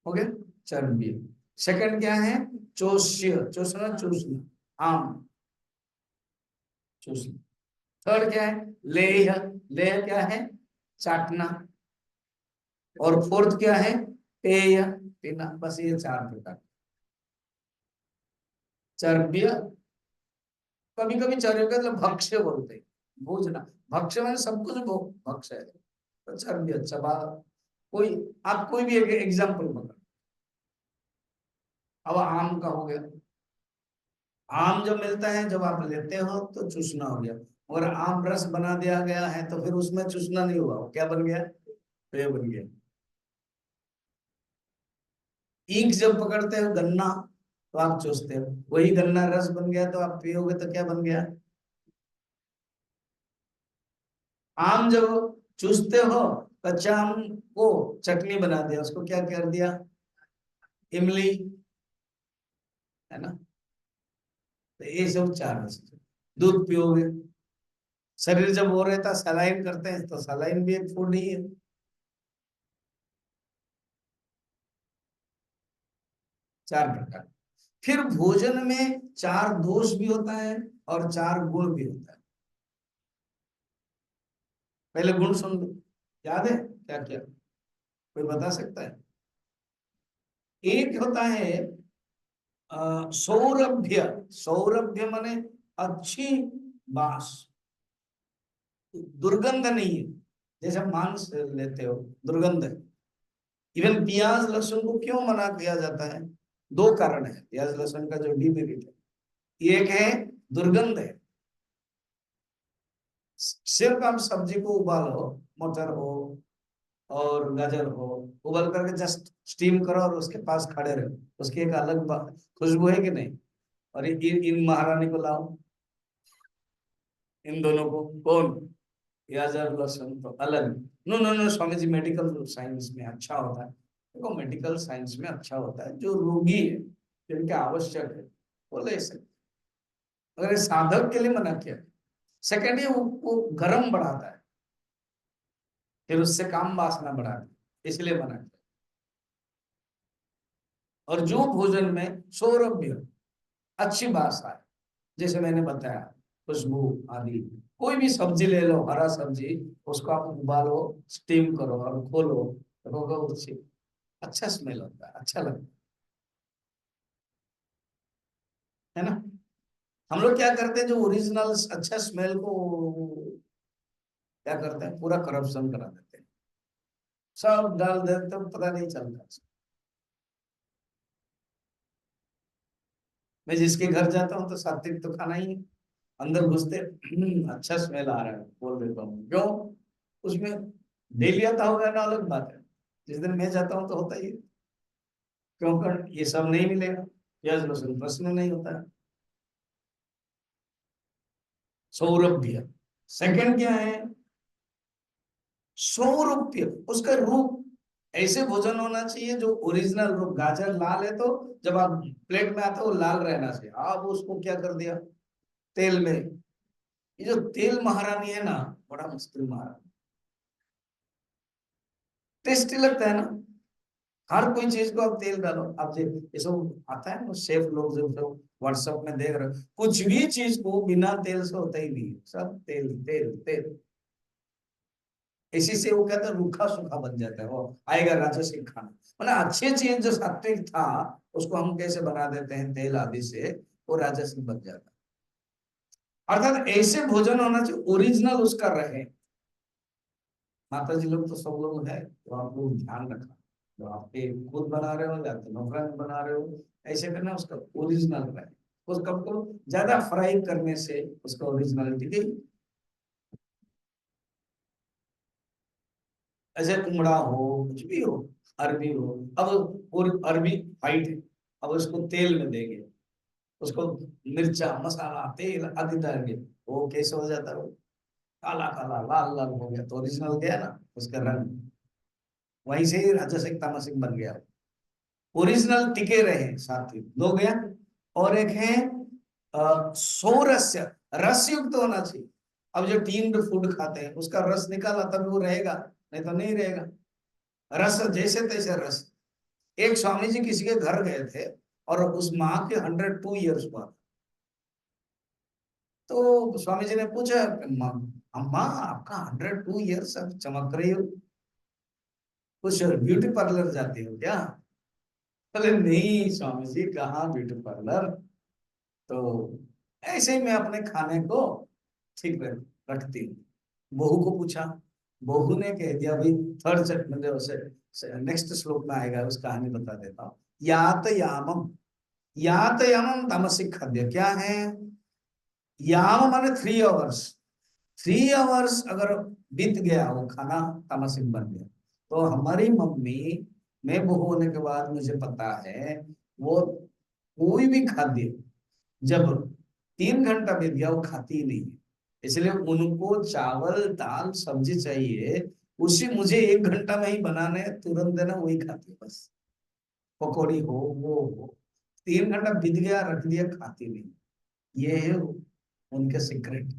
हो गया चर्ब्य। सेकंड क्या है, चोष्य, चोषना चूसना, आम चूसना। थर्ड क्या है, लेह, लेह क्या है, चाटना। और फोर्थ क्या है, पेय, पीना। बस ये 4 प्रकार। चर्ब्य, कभी कभी चर्ब्य का मतलब भक्ष्य बोलते हैं, भोजना। भक्ष्य में सब कुछ भक्ष्य है, तो चर्ब्य चबा। कोई आप कोई भी एक एग्जाम्पल पकड़। अब आम का हो गया, आम जब मिलता है जब आप लेते हो तो चूसना हो गया। और आम रस बना दिया गया है तो फिर उसमें चूसना नहीं हुआ, वो क्या बन गया, पेय बन गया। ईंख जब पकड़ते हो गन्ना तो आप चूसते हो, वही गन्ना रस बन गया तो आप पियोगे तो क्या बन गया। आम जब चूसते हो, कच्चा आम को चटनी बना दिया, उसको क्या कर दिया, इमली, है ना। तो ये सब 4 रस। दूध पियोगे, शरीर जब हो रहता सलाइन करते हैं तो सलाइन भी एक फूड ही है। 4 प्रकार। फिर भोजन में 4 दोष भी होता है और 4 गुण भी होता है। पहले गुण सुन लो, याद है क्या क्या, कोई बता सकता है? एक होता है सौरभ्य, सौरभ्य माने अच्छी बास, दुर्गंध नहीं है। जैसे मांस लेते हो, दुर्गंध है। इवन प्याज लहसुन को क्यों मना किया जाता है, 2 कारण है प्याज लहसुन का जो डिमेरिट है। एक है दुर्गंध है, सिर्फ आप सब्जी को उबालो, मटर हो और गाजर हो, उबाल करके जस्ट स्टीम करो और उसके पास खड़े रहो, उसकी एक अलग खुशबू है कि नहीं। और इन महारानी को लाओ, इन दोनों को, कौन, गाजर लहसुन तो अलग। No no no Swami ji, medical science में अच्छा होता है, देखो मेडिकल साइंस में अच्छा होता है जो रोगी है, जिनके आवश्यक है वो ले सकते, अगर साधक के लिए मना किया। सेकेंड ये वो गर्म बढ़ाता है, फिर उससे काम वासना बढ़ाता है, इसलिए मना किया। और जो भोजन में सौरभ्य, अच्छी बात है, जैसे मैंने बताया खुशबू आदि, कोई भी सब्जी ले लो, हरा सब्जी, उसको आप उबालो, स्टीम करो और खोलो, तो उससे अच्छा स्मेल होता है, अच्छा लगता है ना। हम लोग क्या करते हैं, जो ओरिजिनल अच्छा स्मेल को क्या करते हैं, पूरा करप्शन करा देते हैं, सब डाल देते तो पता नहीं चलता। मैं जिसके घर जाता हूँ तो सात्विक तो खाना ही है, अंदर घुसते अच्छा स्मेल आ रहा है बोल देता हूँ, क्यों? उसमें डेली आता होगा ना, अलग बात है, जिस दिन मैं जाता हूँ तो होता ही है। क्योंकि ये सब नहीं मिलेगा, प्याज लहसुन प्रश्न नहीं होता है। सौरभ्य, सेकंड क्या है, सौरूप्य, उसका रूप, ऐसे भोजन होना चाहिए जो ओरिजिनल रूप, गाजर लाल है तो जब आप प्लेट में आते हो वो लाल रहना चाहिए, आप उसको क्या कर दिया, तेल में। ये जो तेल महारानी है ना, बड़ा मुश्किल महारानी, टेस्टी लगता है ना, हर कोई चीज को आप तेल डालो, आप ये सब आता है ना, शेफ लोग जो जो व्हाट्सएप में देख रहे हो, कुछ भी चीज को बिना तेल से होता ही नहीं है, सब तेल तेल तेल। इसी से वो कहते हैं रूखा सूखा बन जाता है, वो आएगा राजसिक खाना। मतलब अच्छी चीज जो सात्विक था उसको हम कैसे बना देते हैं तेल आदि से, वो राजसिक बन जाता है। अर्थात ऐसे भोजन होना चाहिए ओरिजिनल उसका रहे। माता जी लोग तो सब लोग है, तो आप लोग ध्यान रखना, जो आपके खुद बना रहे हो या तो नौकरानी बना रहे हो, ऐसे करना उसका ओरिजिनल रहे। उसका को ज्यादा फ्राई करने से उसका ओरिजिनलिटी गई। ऐसे कुमड़ा हो, कुछ भी हो, अरबी हो, अब और अरबी फाइट है, अब उसको तेल में देंगे, उसको मिर्चा मसाला तेल आदि डालेंगे, वो कैसे हो जाता है, वो काला काला लाल लाल हो गया, तो ओरिजिनल गया ना उसका रंग, वहीं से ही राजसिक तामसिक बन गया। ओरिजिनल टिके रहे, सात्विक दो गया। और एक है सौरस्य, रस युक्त होना चाहिए। अब जो टीन्ड फूड खाते हैं उसका रस निकाला तब वो रहेगा, नहीं तो नहीं रहेगा। रस जैसे तैसे रस। एक स्वामी जी किसी के घर गए थे और उस माँ के 102 ईयर्स हुआ, तो स्वामी जी ने पूछा, अम्मा आपका 102 ईयर्स, अब चमक रही हो, कुछ ब्यूटी पार्लर जाती हो क्या? बोले नहीं स्वामी जी, कहाँ ब्यूटी पार्लर, तो ऐसे ही मैं अपने खाने को ठीक रखती हूँ। बहू को पूछा, बहू ने कह दिया भाई, थर्ड मतलब उसे नेक्स्ट श्लोक में आएगा, उस कहानी बता देता हूँ। यात यामम, यात यामम तामसिक खाद्य क्या है, याम माने 3 आवर्स, 3 आवर्स अगर बीत गया वो खाना तामसिक बन गया। तो हमारी मम्मी, मैं बहू होने के बाद मुझे पता है, वो कोई भी खाद्य जब 3 घंटा बीत गया वो खाती ही नहीं है। इसलिए उनको चावल दाल सब्जी चाहिए, उसी मुझे 1 घंटा में ही बनाने हैं, तुरंत देना, वही खाती है बस। पकौड़ी हो वो हो, 3 घंटा बीत गया रख दिया, खाती नहीं। ये है उनके सीक्रेट,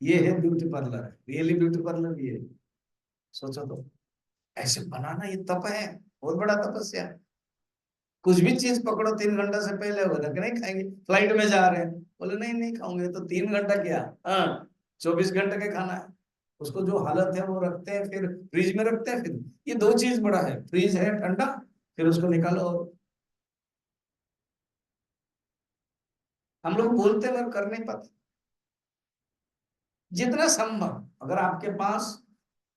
ये है beauty parlour, really beauty parlour ये है। सोचो तो, ऐसे बनाना ये तप है, बहुत बड़ा तपस्या है। कुछ भी चीज पकड़ो 3 घंटा से पहले हो रहा, नहीं खाएंगे, फ्लाइट में जा रहे हैं, बोले नहीं नहीं खाऊंगे, तो 3 घंटा क्या, हाँ 24 घंटे का खाना है। उसको जो हालत है वो रखते हैं, फिर फ्रिज में रखते हैं, फिर ये दो चीज बड़ा है, फ्रिज है ठंडा, फिर उसको निकालो। और हम लोग बोलते हैं मगर कर नहीं पाते। जितना संभव अगर आपके पास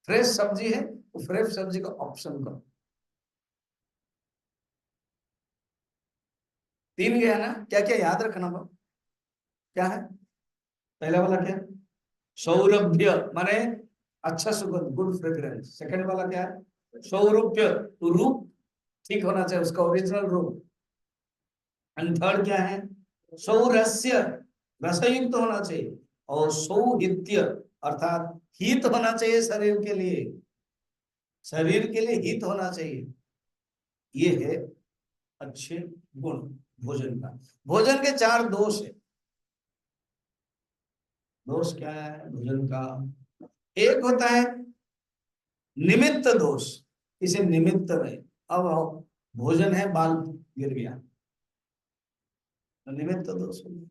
फ्रेश सब्जी है तो फ्रेश सब्जी का ऑप्शन करो। 3 गया ना, क्या क्या याद रखना हो, क्या है, पहला वाला क्या, सौरभ्य माने अच्छा सुगंध, गुड फ्रेग्रेंस। सेकंड वाला क्या है, सौरूप्य, तो रूप ठीक होना चाहिए, उसका ओरिजिनल रूप। एंड थर्ड क्या है, सौरस्य, रसयुक्त होना चाहिए। और सौहित्य अर्थात हित होना चाहिए शरीर के लिए, शरीर के लिए हित होना चाहिए। ये है अच्छे गुण भोजन का। भोजन के 4 दोष है। दोष क्या है भोजन का, एक होता है निमित्त दोष, इसे निमित्त रहे। अब आओ, भोजन है बाल गिर गया तो निमित्त दोष हो गया।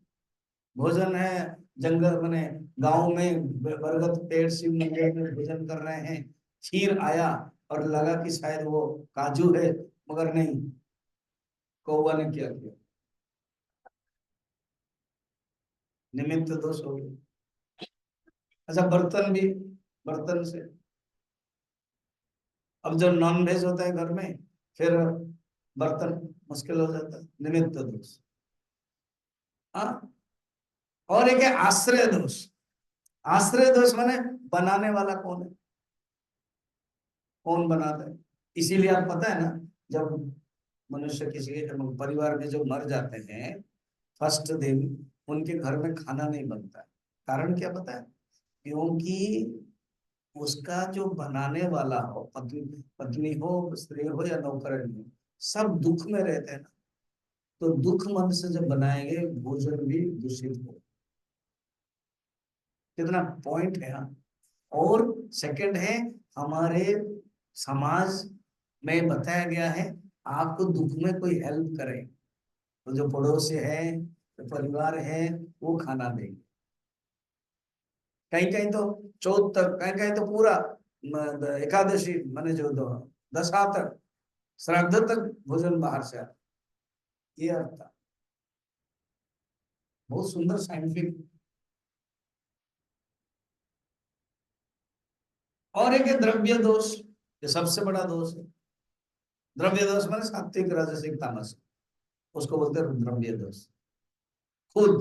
भोजन है जंगल मने गांव में बरगद पेड़ शिव मंदिर में भोजन कर रहे हैं, खीर आया और लगा कि शायद वो काजू है, मगर नहीं, कौवा ने क्या किया, निमित्त दोष हो गया। अच्छा, बर्तन भी, बर्तन से, अब जब नॉन वेज होता है घर में, फिर बर्तन मुश्किल हो जाता है, निमित्त दोष। हाँ, और एक है आश्रय दोष। आश्रय दोष माने बनाने वाला कौन है, कौन बनाता है। इसीलिए आप पता है ना, जब मनुष्य किसी के परिवार में जो मर जाते हैं, फर्स्ट दिन उनके घर में खाना नहीं बनता है। कारण क्या पता है? क्योंकि उसका जो बनाने वाला हो, पत्नी पत्नी हो, स्त्री हो या नौकरानी हो, सब दुख में रहते हैं ना। तो दुख मन से जब बनाएंगे, भोजन भी दूषित हो। कितना पॉइंट है यहाँ। और सेकंड है, हमारे समाज में बताया गया है, आपको दुख में कोई हेल्प करे तो जो पड़ोसी है, जो परिवार है, वो खाना देंगे। कहीं कहीं तो चौथ तक, कहीं कहीं तो पूरा एकादशी माने जो दशा तक, श्राद्ध तक भोजन बाहर से आता। ये अर्थ था, बहुत सुंदर साइंटिफिक। और एक है द्रव्य दोष, ये सबसे बड़ा दोष है। द्रव्य दोष माने सात्विक राजसिक तामस, उसको बोलते हैं द्रव्य दोष। खुद,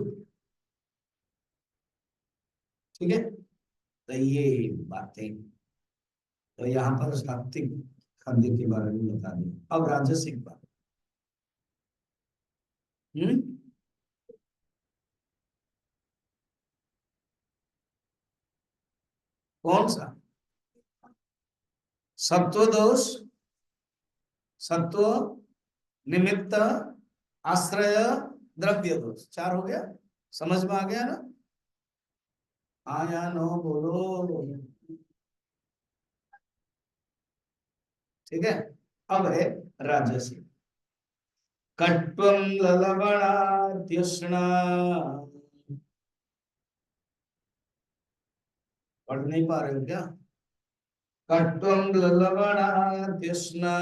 ठीक है। तो ये बातें, तो यहाँ पर सात्विक खाद्य के बारे में बता दिया। अब राजसिक बात। हम्म, कौन सा? सत्व दोष, सत्व, निमित्त, आश्रय, द्रव्य दोष, चार हो गया। समझ में आ गया ना? हाँ या नो बोलो। ठीक है। अब है राजसी। कट्वं ललवणात्युष्णा, पढ़ नहीं पा रहे हो क्या? कट्वं ललवणात्युष्णा।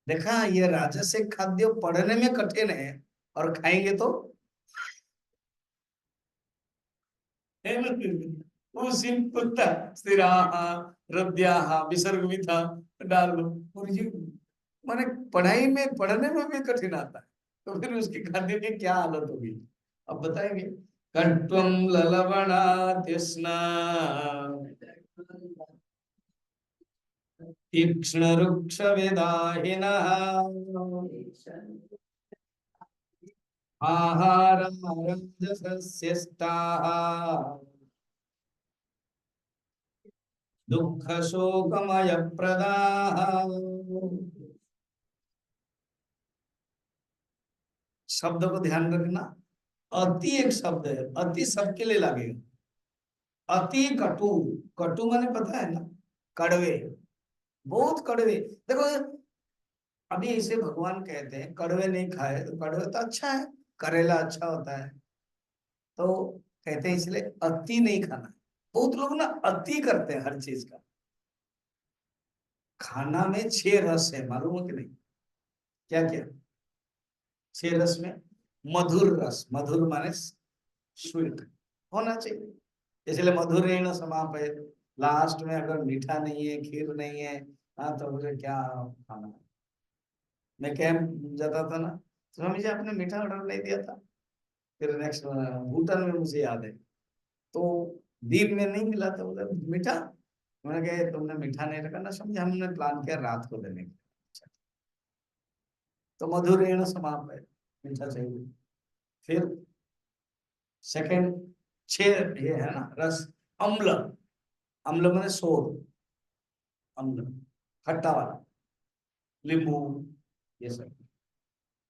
देखा, ये राजसिक खाद्य पढ़ने में कठिन है, और खाएंगे तो उसिन्पुत्ता स्थिराः हृद्याः विसर्ग भी था, डाल लो। और ये माने पढ़ाई में, पढ़ने में भी कठिन आता है, तो फिर उसकी खाद्य की क्या हालत होगी, अब बताएंगे। कट्वं ललवणात्युष्णा, तीक्ष्ण रुक्ष वेदाहिनः, आहारमरजसस्यस्ताः, दुःख शोकमय प्रदाः। शब्द को ध्यान रखना। अति एक शब्द है, अति सबके लिए लगेगा। अति कटु, कटु माने पता है ना, कड़वे, बहुत कड़वे। देखो, अभी इसे भगवान कहते हैं कड़वे नहीं खाए, तो कड़वे तो अच्छा है, करेला अच्छा होता है, तो कहते हैं इसलिए अति नहीं खाना। बहुत लोग ना अति करते हैं हर चीज का। खाना में 6 रस है, मालूम है कि नहीं? क्या क्या? 6 रस में मधुर रस, मधुर माने स्वीट होना चाहिए, इसलिए मधुरेण समापयत। लास्ट में अगर मीठा नहीं है, खीर नहीं है, हाँ, तो मुझे क्या खाना है। मैं कैंप जाता था ना, स्वामी जी आपने मीठा ऑर्डर नहीं दिया था। फिर नेक्स्ट भूटान में मुझे याद है, तो दिन में नहीं मिला था उधर मीठा। मैंने कहा तुमने मीठा नहीं रखा ना, समझे, हमने प्लान किया रात को देने का। तो मधुरेण समापयत, मीठा चाहिए। फिर सेकंड, 6 ये है ना रस। अम्ल, अम्ल मैंने सोर, अम्ल खट्टा वाला, नींबू, ये सब।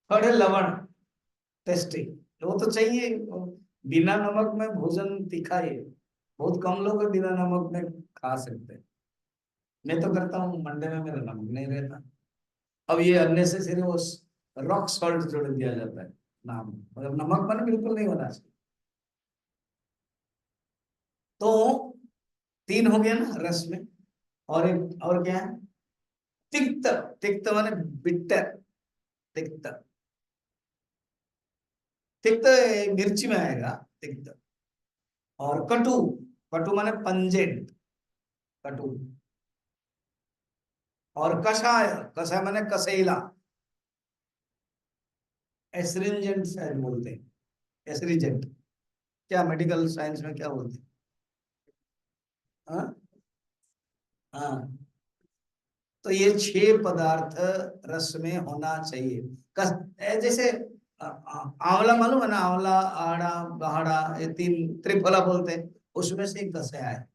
थर्ड है लवण, टेस्टी, वो तो चाहिए। बिना नमक में भोजन तीखा ही है। बहुत कम लोग बिना नमक में खा सकते हैं। मैं तो करता हूँ, मंडे में मेरा नमक नहीं रहता। अब ये अननेसेसरी वो रॉक सॉल्ट जोड़ दिया जाता है नाम, मतलब नमक पानी बिल्कुल नहीं होना चाहिए। तो 3 हो गया ना रस में। और एक और क्या है? तिक्त, तिक्त माने बिटर, तिक्त। तिक्त मिर्ची में आएगा तिक्त। और कटु, कटु माने पंजेंट, कटु। और कषाय, कषाय माने कसैला, एस्ट्रिंजेंट शायद बोलते हैं, एस्ट्रिंजेंट। क्या मेडिकल साइंस में क्या बोलते हैं? हाँ हाँ। तो ये 6 पदार्थ रस में होना चाहिए। जैसे आंवला मालूम है ना, आंवला, आड़ा, गाढ़ा, ये 3 त्रिफला बोलते हैं, उसमें से एक कषाय है।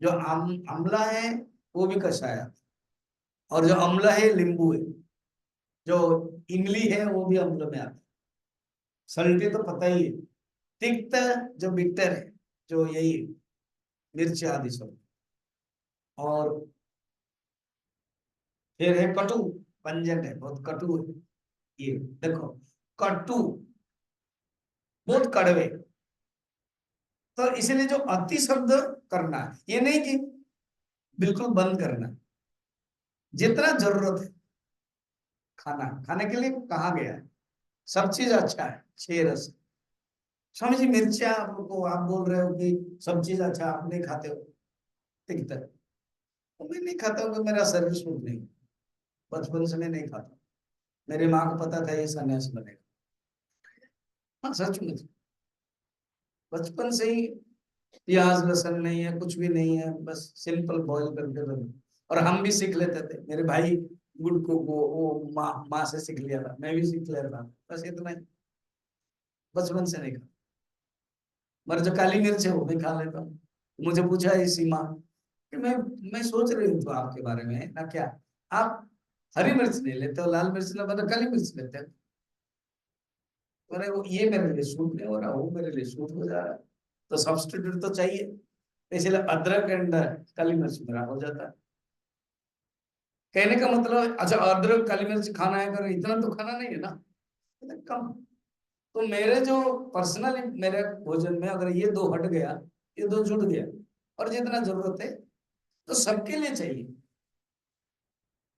जो आंवला है वो भी कषाय है, और जो अम्ल है नींबू है, जो इमली है वो भी अम्ल में आता है। सल्टी तो पता ही है। तिक्त जो बिटर है, जो यही मिर्च आदि सब। और फिर है कटु, पंजेंट है, बहुत कटु है ये। देखो, कटु बहुत कड़वे। तो इसलिए जो अति शब्द करना है, ये नहीं कि बिल्कुल बंद करना, जितना जरूरत है खाना खाने के लिए कहा गया है, सब चीज अच्छा है। 6 रस। स्वामी जी मिर्चा आपको, आप बोल रहे हो कि सब चीज अच्छा, आप नहीं खाते हो, ठीक है। तो मैं नहीं खाता हूँ, मेरा शरीर सूट नहीं, बचपन से मैं नहीं खाता। मेरी माँ को पता था ये सन्यास बनेगा। हाँ सच में, बचपन से ही प्याज लहसुन नहीं है, कुछ भी नहीं है, बस सिंपल बॉईल करके दो। और हम भी सीख लेते थे, मेरे भाई गुड़ को वो माँ से सीख लिया था, मैं भी सीख लिया था, बस इतना ही। बचपन से नहीं खा। मगर जो काली मिर्च है वो भी खा लेता हूँ। मुझे पूछा है सीमा कि मैं सोच रही हूँ तो आपके बारे में ना, क्या आप हरी मिर्च नहीं लेते हो, लाल मिर्च ना, मतलब काली मिर्च लेते हो? अरे वो ये मेरे लिए सूट नहीं हो रहा, वो मेरे लिए सूट हो जा रहा है, तो सब्स्टिट्यूट तो चाहिए। इसलिए अदरक एंड काली मिर्च मेरा हो जाता है। कहने का मतलब, अच्छा अदरक काली मिर्च खाना है, कर इतना तो खाना नहीं है ना, कम। तो मेरे जो पर्सनली मेरे भोजन में अगर ये 2 हट गया, ये 2 जुड़ गया, और जितना जरूरत है तो सबके लिए चाहिए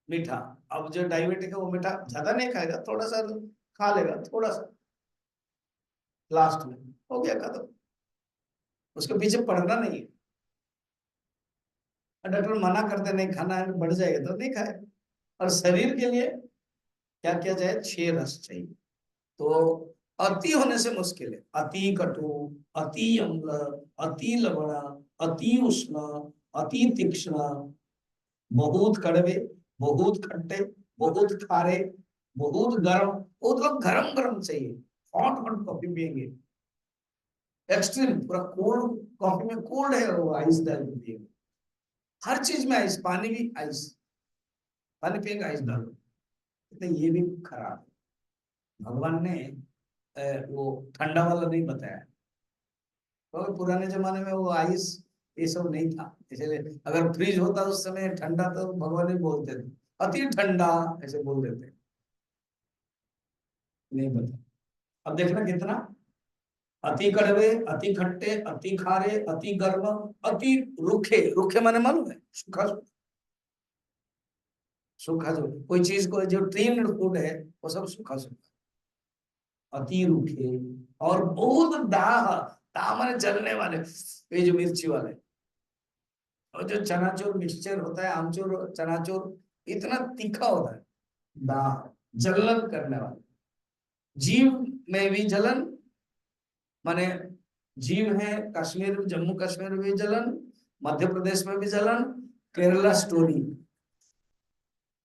मीठा। अब जो डायबिटिक है वो मीठा ज्यादा नहीं खाएगा, थोड़ा सा खा लेगा, थोड़ा सा लास्ट में, हो गया खत्म। उसके पीछे पड़ना नहीं है। डॉक्टर मना करते नहीं खाना है, बढ़ जाएगा तो नहीं खाए। और शरीर के लिए क्या किया जाए, 6 रस चाहिए। तो अति होने से मुश्किल है, अति कटु, अति अम्ल, अति लवण, अति उष्ण, अति तीक्ष्ण, बहुत कड़वे, बहुत खट्टे, बहुत खारे, बहुत गर्म। वो तो गरम गरम चाहिए, हॉट हॉट कॉफी पियेंगे, एक्सट्रीम पूरा कोल्ड कॉफी में कोल्ड है वो आइस डाल के पियेंगे। हर चीज में आइस, पानी भी आइस, पानी पिएगा आइस डालो। तो ये भी खराब है। भगवान ने वो ठंडा वाला नहीं बताया, क्योंकि पुराने जमाने में वो आइस ये सब नहीं था, इसलिए अगर फ्रिज होता उस समय ठंडा तो भगवान ही बोलते थे, अति ठंडा ऐसे बोल देते, नहीं बता। अब देखना कितना, अति कड़वे, अति खट्टे, अति खारे, अति गर्म, अति रूखे। रूखे माने मालूम है, सूखा। सूखा जो कोई चीज को जो ट्रीम्ड फूड है वो सब सूखा सूखा, अति रूखे। और बहुत दाह, दाह माने जलने वाले, ये जो मिर्ची वाले। और जो चनाचूर मिक्सचर होता है, आमचूर चनाचूर, इतना तीखा होता है, दाह, जलन करने वाला। जीव में भी जलन, माने जीव है कश्मीर, जम्मू कश्मीर में भी जलन, मध्य प्रदेश में भी जलन, केरला स्टोरी।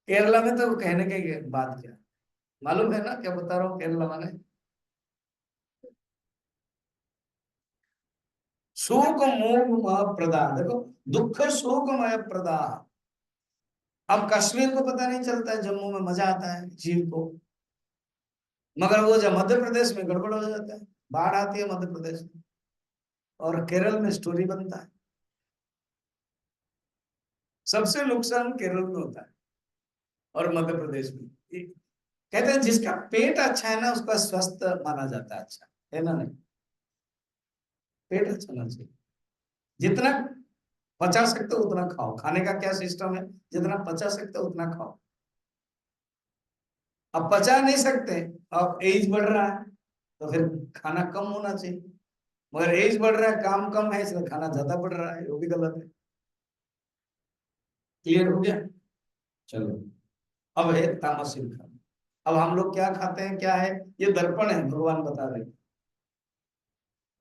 केरला में तो कहने के बात क्या, मालूम है ना क्या बता रहा हूँ, केरला माने शोक मोह प्रदाह। देखो, दुख शोकमय प्रदाह। अब कश्मीर को पता नहीं चलता है, जम्मू में मजा आता है जीव को, मगर वो जब मध्य प्रदेश में गड़बड़ हो जाता है, बाढ़ आती है मध्य प्रदेश में, और केरल में स्टोरी बनता है। सबसे नुकसान केरल में होता है और मध्य प्रदेश में। कहते हैं जिसका पेट अच्छा है ना उसका स्वस्थ माना जाता है, अच्छा है ना? नहीं, पेट अच्छा होना चाहिए, जितना पचा सकते हो उतना खाओ। खाने का क्या सिस्टम है, जितना पचा सकते हो उतना खाओ। अब पचा नहीं सकते, अब एज बढ़ रहा है, तो फिर खाना कम होना चाहिए, मगर एज बढ़ रहा है, काम कम है, इसलिए खाना ज्यादा बढ़ रहा है, वो भी गलत है। क्लियर हो गया? चलो, अब है तामसिक खाना। अब हम लोग क्या खाते हैं, क्या है, ये दर्पण है, भगवान बता रहे हैं।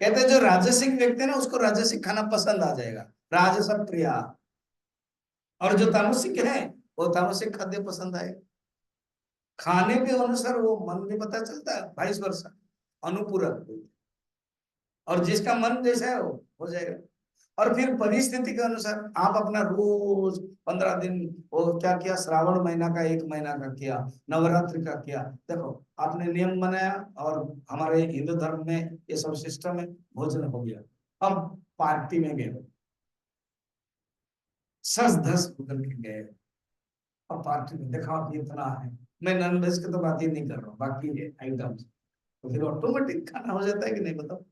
कहते हैं जो राजसिक व्यक्ति है ना, उसको राजसिक खाना पसंद आ जाएगा, राजस प्रिया। और जो तामसिक है, वो तामसिक खाद्य पसंद आएगा। खाने के अनुसार वो मन भी पता चलता है, 22 वर्ष अनुपूरक। और जिसका मन जैसा है वो हो जाएगा। और फिर परिस्थिति के अनुसार आप अपना रोज 15 दिन, वो क्या किया, श्रावण महीना का 1 महीना का किया, नवरात्रि का किया, देखो आपने नियम बनाया। और हमारे हिंदू धर्म में ये सब सिस्टम है, भोजन हो गया। अब पार्टी में गए, सस धस होकर के गए, और पार्टी में देखा आप इतना है। मैं नॉन वेज की तो बात ही नहीं कर रहा हूँ, बाकी ये आइटम्स, तो फिर ऑटोमेटिक खाना हो जाता है कि नहीं, बताओ?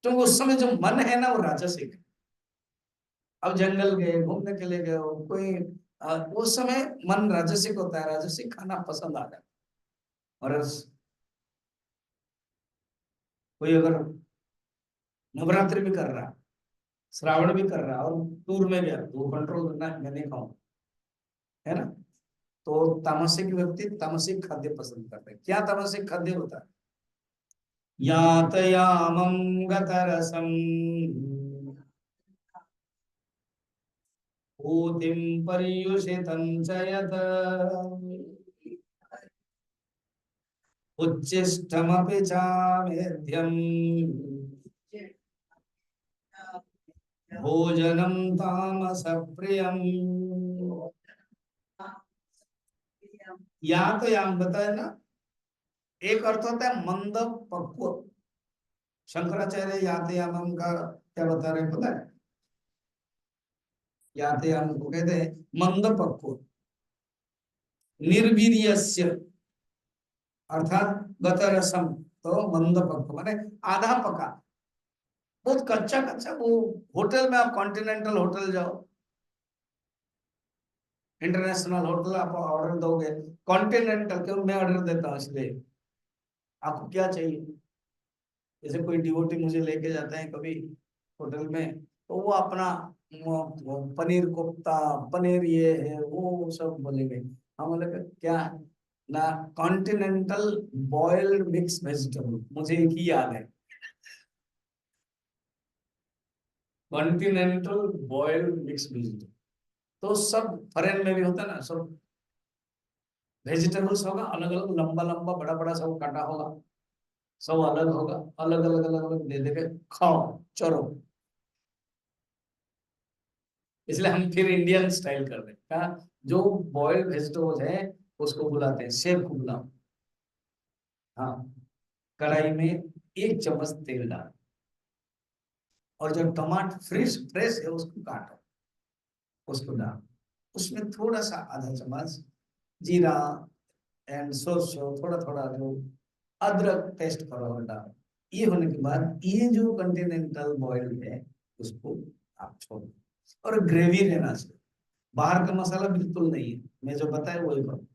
तो उस समय जो मन है ना, वो राजसिक है। अब जंगल गए, घूमने के लिए गए हो कोई, उस समय मन राजसिक होता है, राजसिक खाना पसंद आ जाता है। और कोई अगर नवरात्रि भी कर रहा, श्रावण भी कर रहा, और टूर में गया, तो वो कंट्रोल करना, मैं नहीं खाऊं, है ना? तो तामसिक व्यक्ति तामसिक खाद्य पसंद करते हैं। क्या तामसिक खाद्य होता है? यातयामं गतरसं भूतिं पर्युषितं च यत् उच्छिष्टमपि चामेध्यम् भोजनं तामसप्रियम्। यातयाम बताया ना, एक अर्थ होता है मंद पक्व। शंकराचार्य यातयामम का क्या बता रहे हैं पता है? यातयाम को कहते हैं मंद पक्व, निर्वीर्यस्य, अर्थात गतरसम, तो मंद पक्व माने आधा पका, बहुत कच्चा कच्चा। वो होटल में, आप कॉन्टिनेंटल होटल जाओ, इंटरनेशनल होटल, आप ऑर्डर दोगे कॉन्टिनेंटल, क्यों मैं ऑर्डर देता हूँ इसलिए, आपको क्या चाहिए? जैसे कोई डिवोटी मुझे लेके जाते हैं कभी होटल में, तो वो अपना वो पनीर कोफ्ता, पनीर ये है वो सब बोलेंगे। हम बोले क्या है? ना, कॉन्टिनेंटल बॉइल्ड मिक्स वेजिटेबल, मुझे एक ही याद है, कॉन्टिनेंटल बॉइल्ड मिक्स वेजिटेबल। तो सब फॉरेन में भी होता है ना, सब वेजिटेबल्स होगा अलग अलग, लंबा लंबा बड़ा बड़ा सब काटा होगा, सब अलग होगा, अलग अलग अलग अलग दे देके खाओ, चलो। इसलिए हम फिर इंडियन स्टाइल कर रहे हैं क्या, जो बॉइल्ड वेजिटेबल है उसको बुलाते हैं, शेफ को बुलाओ। हाँ, कढ़ाई में 1 चम्मच तेल डाल, और जो टमाटर फ्रेश फ्रेश है उसको काटो, उसको डाल, उसमें थोड़ा सा ½ चम्मच जीरा एंड सरसों, थोड़ा थोड़ा जो अदरक पेस्ट करो और डालो। ये होने के बाद ये जो कंटिनेंटल बॉइल्ड है, उसको आप छोड़ो। और ग्रेवी रहना चाहिए, बाहर का मसाला बिल्कुल नहीं है, मैं जो बताया वही करो।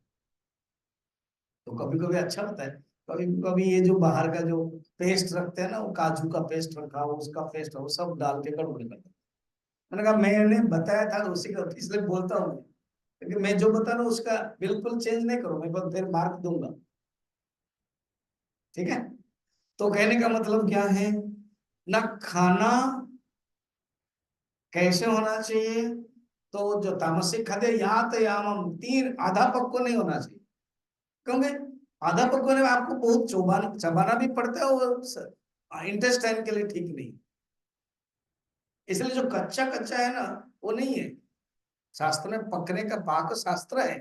तो कभी कभी अच्छा होता है, कभी कभी ये जो बाहर का जो पेस्ट रखते हैं ना, वो काजू का पेस्ट रखा हो, उसका पेस्ट हो, सब डाल के गड़बड़ करते हैं। मैंने कहा मैंने बताया था तो उसी का, इसलिए बोलता हूँ मैं, क्योंकि मैं जो बता रहा हूँ उसका बिल्कुल चेंज नहीं करूँ, मैं बस फिर मार्क दूंगा। ठीक है? तो कहने का मतलब क्या है ना, खाना कैसे होना चाहिए? तो जो तामसिक खाद्य, यात यामम, तीन, आधा पक्को नहीं होना चाहिए, क्योंकि आधा पक्को होने में आपको बहुत चबाना चबाना भी पड़ता है, वो इंटेस्टाइन के लिए ठीक नहीं। इसलिए जो कच्चा कच्चा है ना, वो नहीं है। शास्त्र में पकने का पाक शास्त्र है,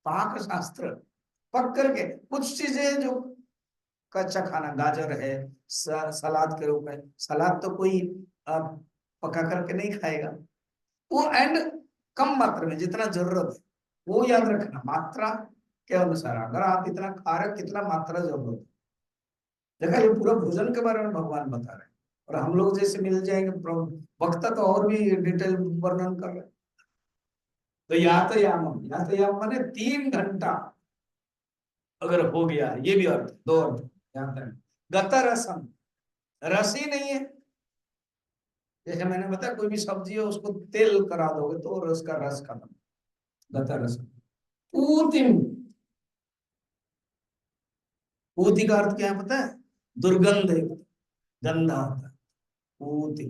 पाक शास्त्र। पक करके कुछ चीजें जो कच्चा खाना, गाजर है, सलाद के रूप में, सलाद तो कोई अ, पका करके नहीं खाएगा, वो एंड कम मात्रा में, जितना जरूरत है वो याद रखना, मात्रा के अनुसार अगर आप इतना खा रहे हो, कितना मात्रा जरूरत है। देखा, ये पूरा भोजन के बारे में भगवान बता रहे हैं, और हम लोग जैसे मिल जाएंगे वक्ता तो और भी डिटेल वर्णन कर रहे हैं। तो यातयाम, यातयाम माने 3 घंटा अगर हो गया, ये भी अर्थ, दो अर्थ ध्यान रखना। गत रसम, रस ही नहीं है। जैसे मैंने बताया कोई भी सब्जी है उसको तेल करा दोगे तो उसका रस खत्म, गत रसम। पूतिम, पूति का अर्थ क्या है पता है? दुर्गंध, गंदा होता है पूति।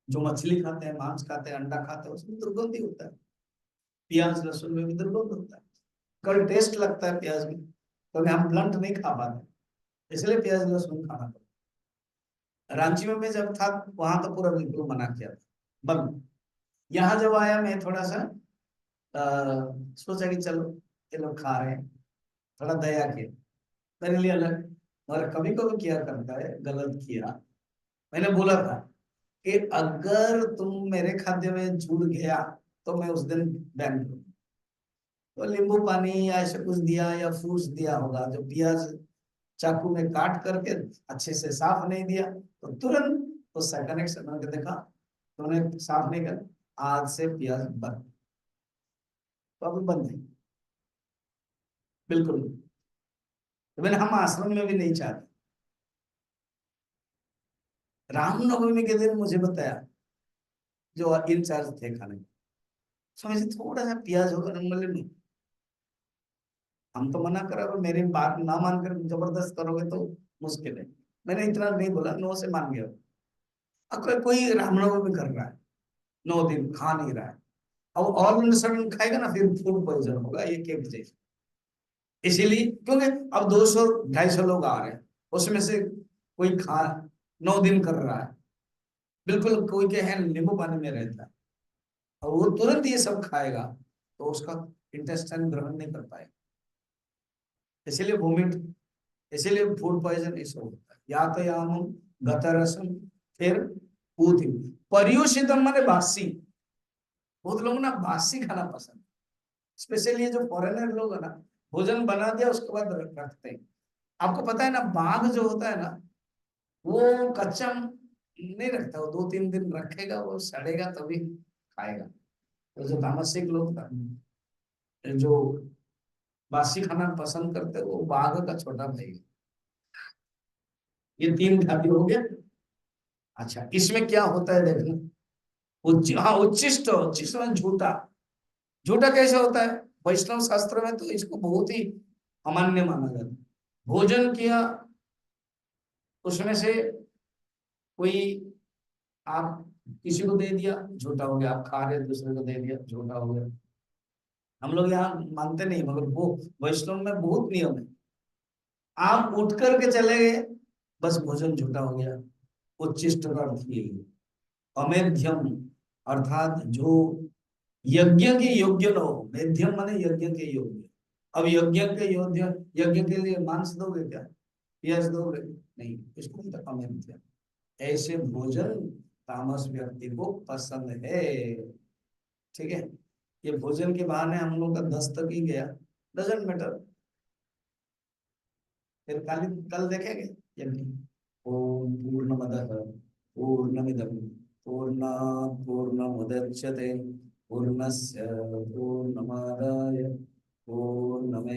जो मछली खाते हैं, मांस खाते हैं, अंडा खाते हैं, उसमें दुर्गंध ही होता है। प्याज लहसुन में भी दुर्गंध होता है, कल टेस्ट लगता है प्याज में, तो हम ब्लंट नहीं खा पाते, इसलिए प्याज लहसुन खाना पड़ता है। रांची में मैं जब था वहां तो पूरा बिल्कुल मना किया था, बंद। यहाँ जब आया मैं थोड़ा सा सोचा कि चलो ये लोग खा रहे हैं, थोड़ा दया किया मेरे लिए अलग। और कभी कभी किया करता है, गलत किया। मैंने बोला था कि अगर तुम मेरे खाद्य में जुड़ गया तो मैं उस दिन बैन करूंगा। तो नींबू पानी या ऐसे कुछ दिया या फ्रूट्स दिया होगा, जो प्याज चाकू में काट करके अच्छे से साफ नहीं दिया तो तुरंत उसका कनेक्शन होकर देखा तो उन्हें साफ नहीं कर, आज से प्याज बंद। तो अभी बंद नहीं, बिल्कुल नहीं। तो मैंने हम आश्रम में भी नहीं चाहते। रामनवमी के दिन मुझे बताया जो इंचार्ज थे खाने में, समझे थोड़ा सा प्याज होगा नंबर नहीं, हम तो मना करा, और मेरी बात ना मानकर जबरदस्त करोगे तो मुश्किल है। मैंने इतना नहीं बोला, नो से मान गया। अब कोई रामनवमी कर रहा है, 9 दिन खा नहीं रहा है, अब ऑल सडन खाएगा ना, फिर फूड पॉइजन होगा, ये केक जैसे। इसीलिए क्योंकि अब 200-250 लोग आ रहे हैं, उसमें से कोई खा 9 दिन कर रहा है, बिल्कुल कोई के है नींबू पानी में रहता है, और वो तुरंत ये सब खाएगा तो उसका इंटेस्टाइन ग्रहण नहीं कर पाएगा, इसीलिए वोमिट, इसीलिए फूड पॉइजन इस होता है। या तो या हम गतरसम, फिर पूति, पर्युषितम माने बासी। बहुत लोग ना बासी खाना पसंद, स्पेशली ये जो फॉरेनर लोग है ना, भोजन बना दिया उसके बाद रखते हैं। आपको पता है ना, बाघ जो होता है ना, वो कच्चा नहीं रखता, वो 2-3 दिन रखेगा, वो सड़ेगा तभी खाएगा। तो जो तामसिक लोग था, जो बासी खाना पसंद करते हैं, वो बाघ का छोटा भाई है। ये 3 खाद्य हो गया। अच्छा, इसमें क्या होता है देखना। हाँ, उच्छिष्ट, उच्छिष्ट में झूठा। झूठा कैसे होता है? वैष्णव शास्त्र में तो इसको बहुत ही अमान्य माना जाता है। भोजन किया, उसमें से कोई आप किसी को दे दिया, झूठा हो गया। आप खा रहे दूसरे को दे दिया, झूठा हो गया। हम लोग यहाँ मानते नहीं, मगर वो वैष्णव में बहुत नियम है। आप उठ करके चले गए, बस भोजन झूठा हो गया। उच्छिष्ट का अर्थ ये है। अमेध्यम अर्थात जो यज्ञ के योग्य न हो, मेध्यम माने यज्ञ के योग्य। अब यज्ञ के योग्य, यज्ञ के लिए मांस दोगे क्या? प्याज दोगे नहीं, इसको तो अमेध्यम। ऐसे भोजन तामस व्यक्ति को पसंद है। ठीक है, ये भोजन के बहाने हम लोग का 10 तक ही गया, डजंट मैटर। फिर कल देखेंगे यज्ञ। ओम पूर्णमदः पूर्णमिदं पूर्णात् पूर्णमुदच्यते पूर्णस्य पूर्णमादाय पूर्णमेवावशिष्यते।